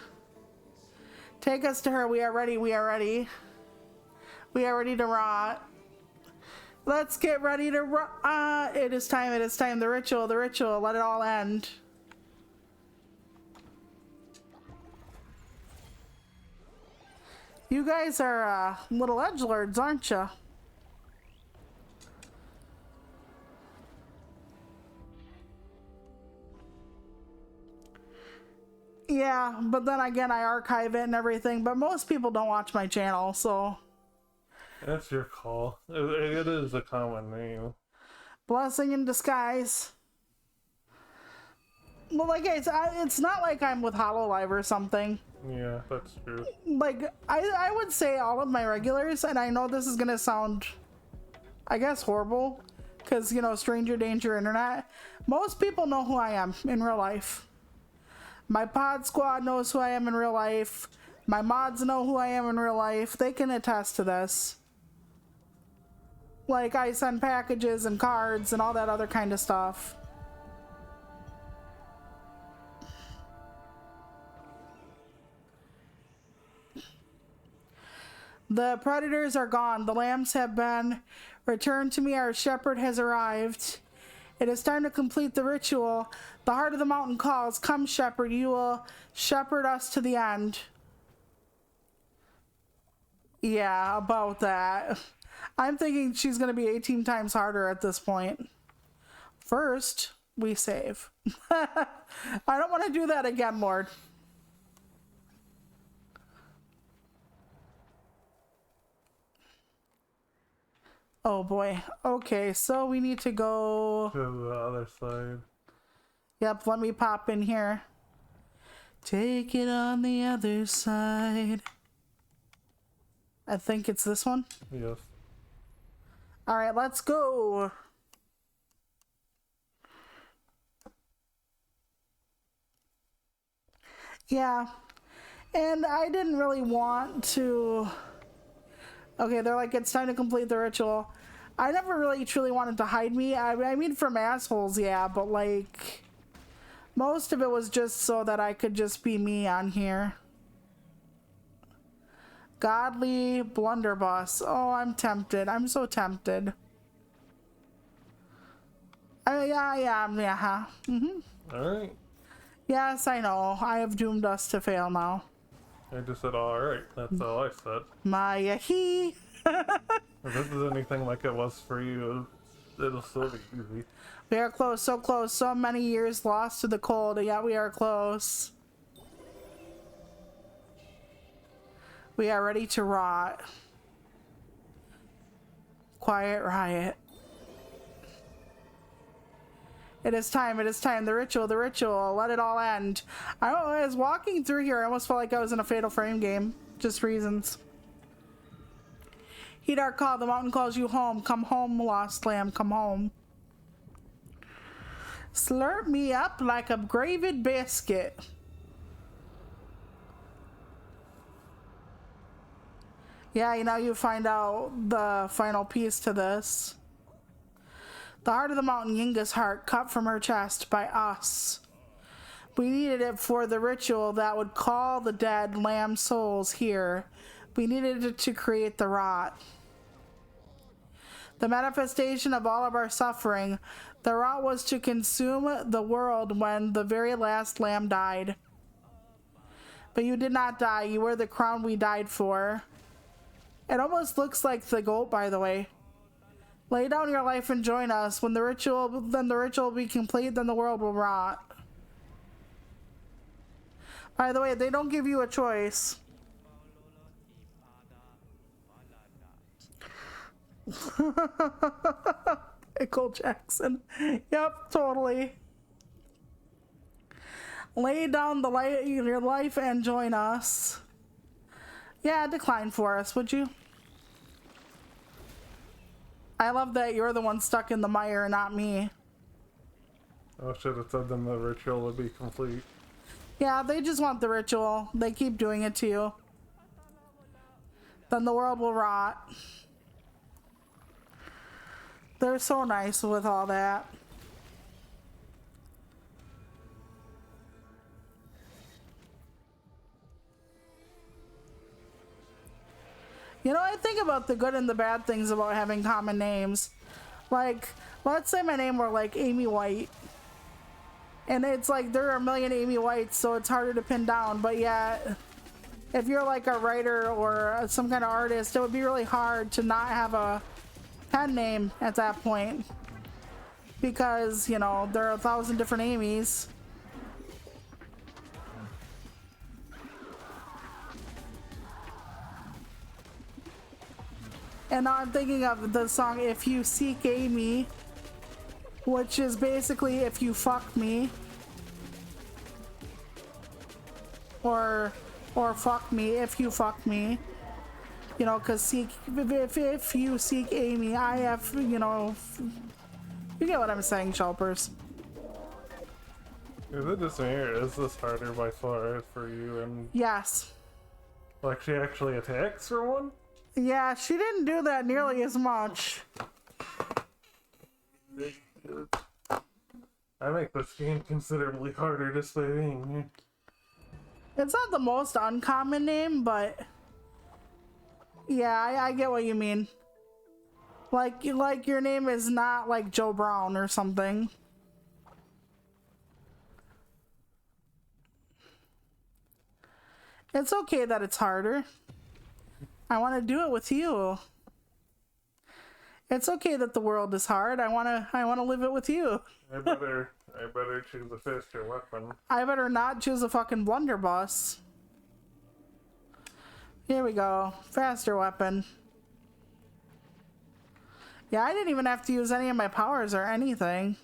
Take us to her. We are ready. We are ready. We are ready to rot. Let's get ready to rot. It is time. It is time. The ritual. The ritual. Let it all end. You guys are little edgelords, aren't you? Yeah, but then again, I archive it and everything, but most people don't watch my channel, so... That's your call. It is a common name. Blessing in disguise. Well, like, it's not like I'm with HoloLive or something. Yeah, that's true. Like, I would say all of my regulars, and I know this is gonna sound, I guess, horrible, because, you know, stranger danger internet. Most people know who I am in real life. My pod squad knows who I am in real life. My mods know who I am in real life. They can attest to this. Like, I send packages and cards and all that other kind of stuff. The predators are gone. The lambs have been returned to me. Our shepherd has arrived. It is time to complete the ritual. The heart of the mountain calls. Come, shepherd. You will shepherd us to the end. Yeah, about that. I'm thinking she's going to be 18 times harder at this point. First, we save. I don't want to do that again, Lord. Oh boy. Okay, so we need to go to the other side. Yep, let me pop in here. Take it on the other side. I think it's this one. Yes. All right, let's go. Yeah. And I didn't really want to... Okay, they're like, it's time to complete the ritual. I never really truly wanted to hide me. I mean, from assholes, yeah, but like... Most of it was just so that I could just be me on here. Godly blunderbuss. Oh, I'm tempted. I'm so tempted. Yeah. Alright. Yes, I know. I have doomed us to fail now. I just said alright. That's all I said. Maya he. If this is anything like it was for you, it'll still be easy. We are close, so close. So many years lost to the cold, and yet we are close. We are ready to rot. Quiet riot. It is time, the ritual, let it all end. I was walking through here, I almost felt like I was in a Fatal Frame game. Just reasons. Heed our call, the mountain calls you home. Come home, lost lamb, come home. Slurp me up like a gravy biscuit. Yeah, you know, you find out the final piece to this. The heart of the mountain, Yinga's heart, cut from her chest by us. We needed it for the ritual that would call the dead lamb souls here. We needed it to create the rot. The manifestation of all of our suffering. The rot was to consume the world when the very last lamb died. But you did not die. You were the crown we died for. It almost looks like the goat, by the way. Lay down your life and join us. When the ritual will be complete, then the world will rot. By the way, they don't give you a choice. Michael Jackson. Yep, totally. Lay down your life and join us. Yeah, decline for us, would you? I love that you're the one stuck in the mire, not me. Oh, should have said then the ritual would be complete. Yeah, they just want the ritual. They keep doing it to you. Then the world will rot. They're so nice with all that. You know, I think about the good and the bad things about having common names. Like, let's say my name were like Amy White. And it's like there are a million Amy Whites, so it's harder to pin down. But yet, if you're like a writer or some kind of artist, it would be really hard to not have a pen name at that point. Because, you know, there are 1,000 different Amy's. And now I'm thinking of the song If You Seek Amy, which is basically if you fuck me. Or fuck me if you fuck me. You know, because if you seek Amy, I have, you know, you get what I'm saying, Shelpers. Is it just me or is this harder by far for you? And Yes. like she actually attacks for one? Yeah, she didn't do that nearly as much. I make this game considerably harder just by being here. It's not the most uncommon name, but yeah, I get what you mean. Like your name is not like Joe Brown or something. It's okay that it's harder. I want to do it with you. It's okay that the world is hard. I want to live it with you. I better choose a faster weapon. I better not choose a fucking blunderbuss. Here we go. Faster weapon. Yeah, I didn't even have to use any of my powers or anything.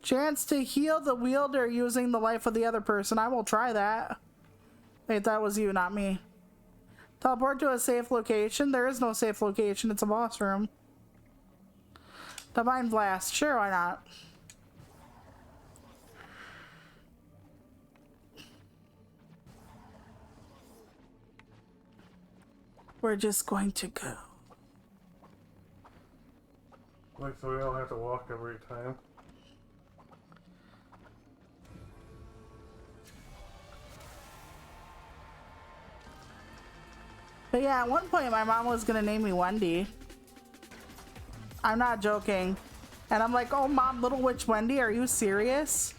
Chance to heal the wielder using the life of the other person. I will try that. Wait, that was you, not me. Teleport to a safe location. There is no safe location. It's a boss room. Divine Blast. Sure, why not? We're just going to go. Like, so we don't have to walk every time. But yeah, at one point my mom was gonna name me Wendy. I'm not joking. And I'm like, oh mom, Little Witch Wendy, are you serious?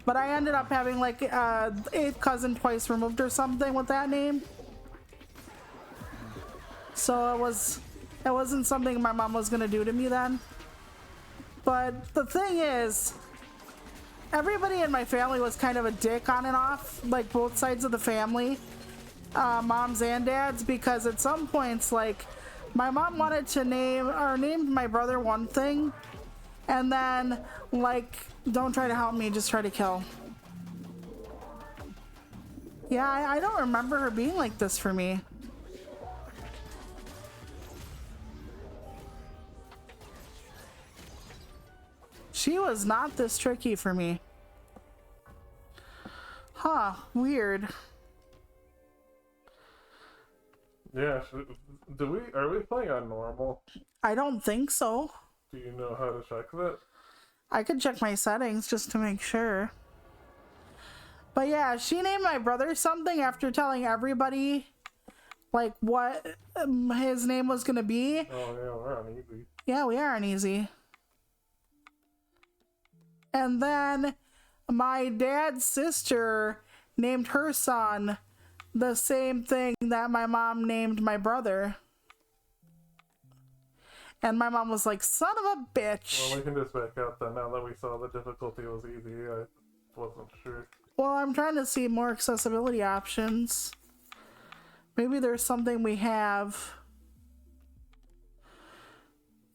But I ended up having like 8th cousin twice removed or something with that name. So it wasn't something my mom was gonna do to me then. But the thing is, everybody in my family was kind of a dick on and off, like both sides of the family, moms and dads, because at some points, like, my mom wanted to named my brother one thing, and then, like, don't try to help me, just try to kill. Yeah, I don't remember her being like this for me. She was not this tricky for me. Huh, weird. Yeah, are we playing on normal? I don't think so. Do you know how to check that? I could check my settings just to make sure. But yeah, she named my brother something after telling everybody, like, what his name was gonna be. Oh yeah, we're on easy. Yeah, we are on easy. And then my dad's sister named her son the same thing that my mom named my brother. And my mom was like, son of a bitch. Well, we can just back out then now that we saw the difficulty was easy. I wasn't sure. Well, I'm trying to see more accessibility options. Maybe there's something we have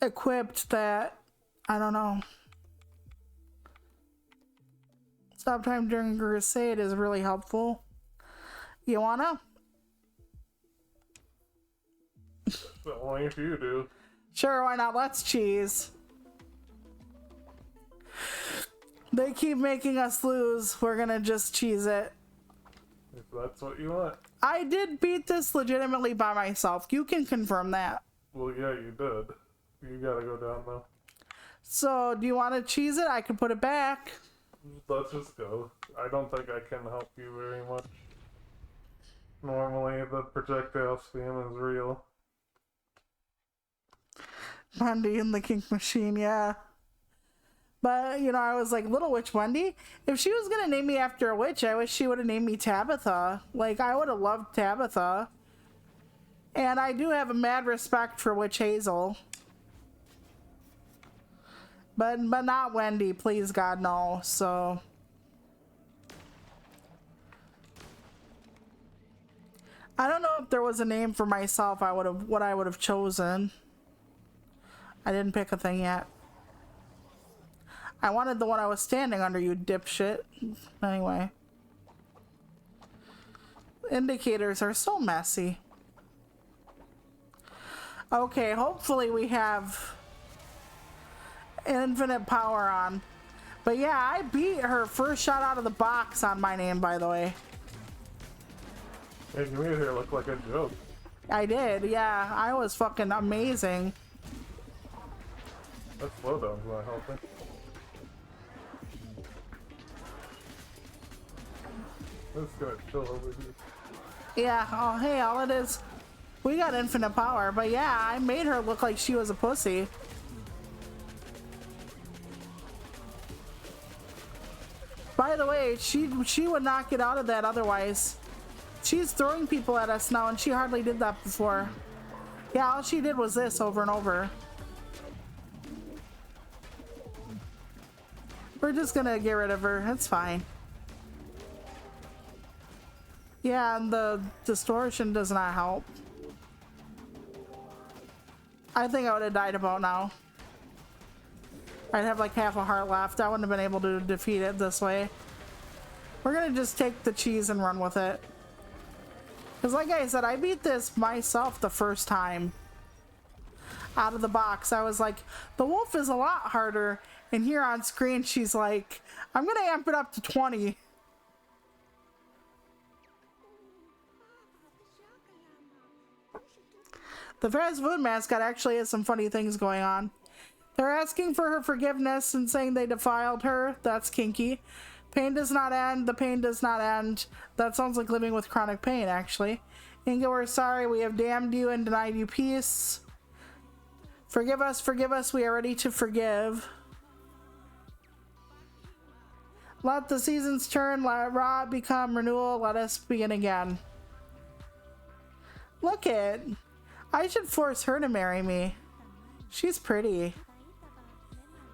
equipped that, I don't know. Stop time during crusade is really helpful. You wanna? Only if you do. Sure, why not? Let's cheese. They keep making us lose. We're gonna just cheese it. If that's what you want. I did beat this legitimately by myself. You can confirm that. Well, yeah, you did. You gotta go down though. So, do you want to cheese it? I can put it back. Let's just go. I don't think I can help you very much. Normally, the projectile spam is real. Wendy and the kink machine, yeah. But, you know, I was like, Little Witch Wendy? If she was gonna name me after a witch, I wish she would have named me Tabitha. Like, I would have loved Tabitha. And I do have a mad respect for Witch Hazel. But not Wendy, please God, no. So I don't know if there was a name for myself what I would have chosen. I didn't pick a thing yet. I wanted the one I was standing under, you dipshit. Anyway. Indicators are so messy. Okay, hopefully we have infinite power on. But yeah, I beat her first shot out of the box on my name, by the way. Hey, you made her look like a joke. I did, yeah. I was fucking amazing. That slowdown's not helping. This gonna chill over here. Yeah, oh hey, all it is, we got infinite power. But yeah, I made her look like she was a pussy. By the way, she would not get out of that otherwise. She's throwing people at us now, and she hardly did that before. Yeah, all she did was this over and over. We're just gonna get rid of her. It's fine. Yeah, and the distortion does not help. I think I would have died about now. I'd have like half a heart left. I wouldn't have been able to defeat it this way. We're gonna just take the cheese and run with it. Because like I said, I beat this myself the first time. Out of the box, I was like, the wolf is a lot harder. And here on screen, she's like, I'm gonna amp it up to 20. The fast food mascot actually has some funny things going on. They're asking for her forgiveness and saying they defiled her. That's kinky. Pain does not end. The pain does not end. That sounds like living with chronic pain, actually. Inga, we're sorry. We have damned you and denied you peace. Forgive us, forgive us. We are ready to forgive. Let the seasons turn. Let rot become renewal. Let us begin again. Look it. I should force her to marry me. She's pretty.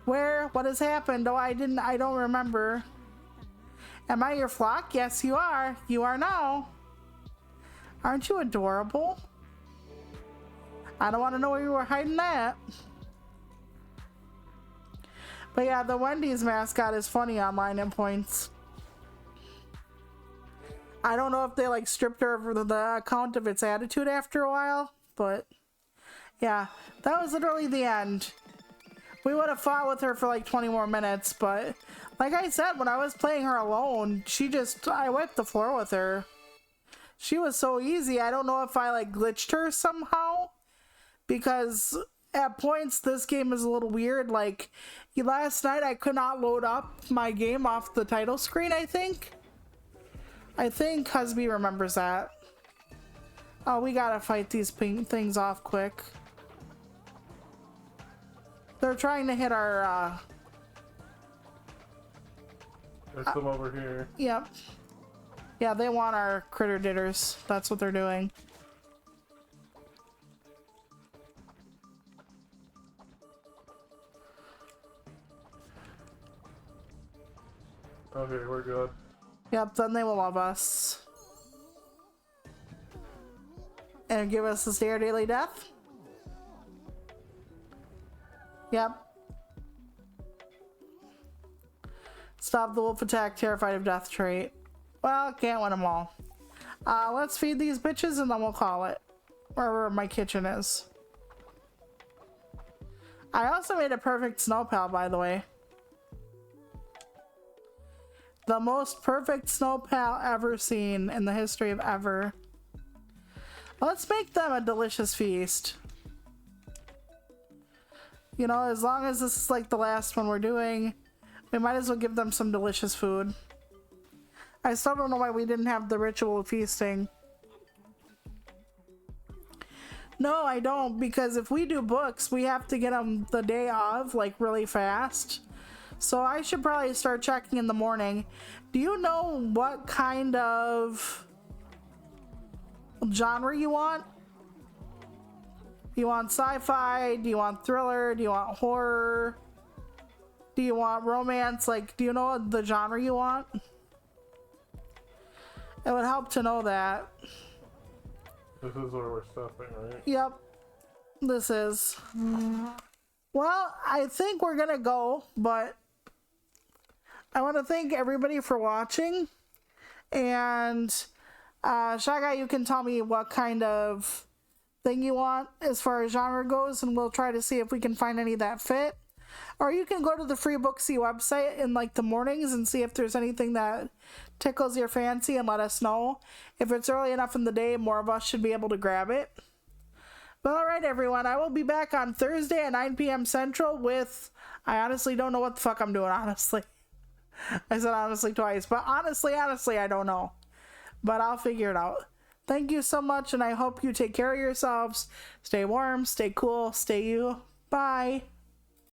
Where? What has happened? Oh, I don't remember. Am I your flock? Yes, you are. You are now. Aren't you adorable? I don't want to know where you were hiding that. But yeah, the Wendy's mascot is funny online in points. I don't know if they like stripped her of the account of its attitude after a while, but yeah, that was literally the end. We would have fought with her for like 20 more minutes, but like I said, when I was playing her alone, I wiped the floor with her. She was so easy. I don't know if I like glitched her somehow, because at points this game is a little weird. Like last night I could not load up my game off the title screen, I think Husby remembers that. Oh, we gotta fight these pink things off quick. They're trying to hit our There's some over here. Yep. Yeah, they want our critter ditters. That's what they're doing. Okay, we're good. Yep, then they will love us. And give us this dare daily death. Yep. Stop the wolf attack, terrified of death trait. Well, can't win them all. Let's feed these bitches and then we'll call it. Wherever my kitchen is. I also made a perfect snow pal, by the way. The most perfect snow pal ever seen in the history of ever. Let's make them a delicious feast. You know, as long as this is like the last one we're doing, we might as well give them some delicious food. I still don't know why we didn't have the ritual of feasting. No, I don't, because if we do books, we have to get them the day of, like really fast. So I should probably start checking in the morning. Do you know what kind of genre you want? Do you want sci-fi? Do you want thriller? Do you want horror? Do you want romance? Like, do you know the genre you want? It would help to know that. This is where we're stuffing, right? Yep. This is. Well, I think we're gonna go, but I want to thank everybody for watching. And Shy Guy, you can tell me what kind of thing you want as far as genre goes, and we'll try to see if we can find any that fit. Or you can go to the Free Booksy website in like the mornings and see if there's anything that tickles your fancy and let us know. If it's early enough in the day, more of us should be able to grab it. But alright everyone, I will be back on Thursday at 9 p.m. Central with... I honestly don't know what the fuck I'm doing, honestly. I said honestly twice, but honestly, I don't know. But I'll figure it out. Thank you so much, and I hope you take care of yourselves. Stay warm, stay cool, stay you. Bye.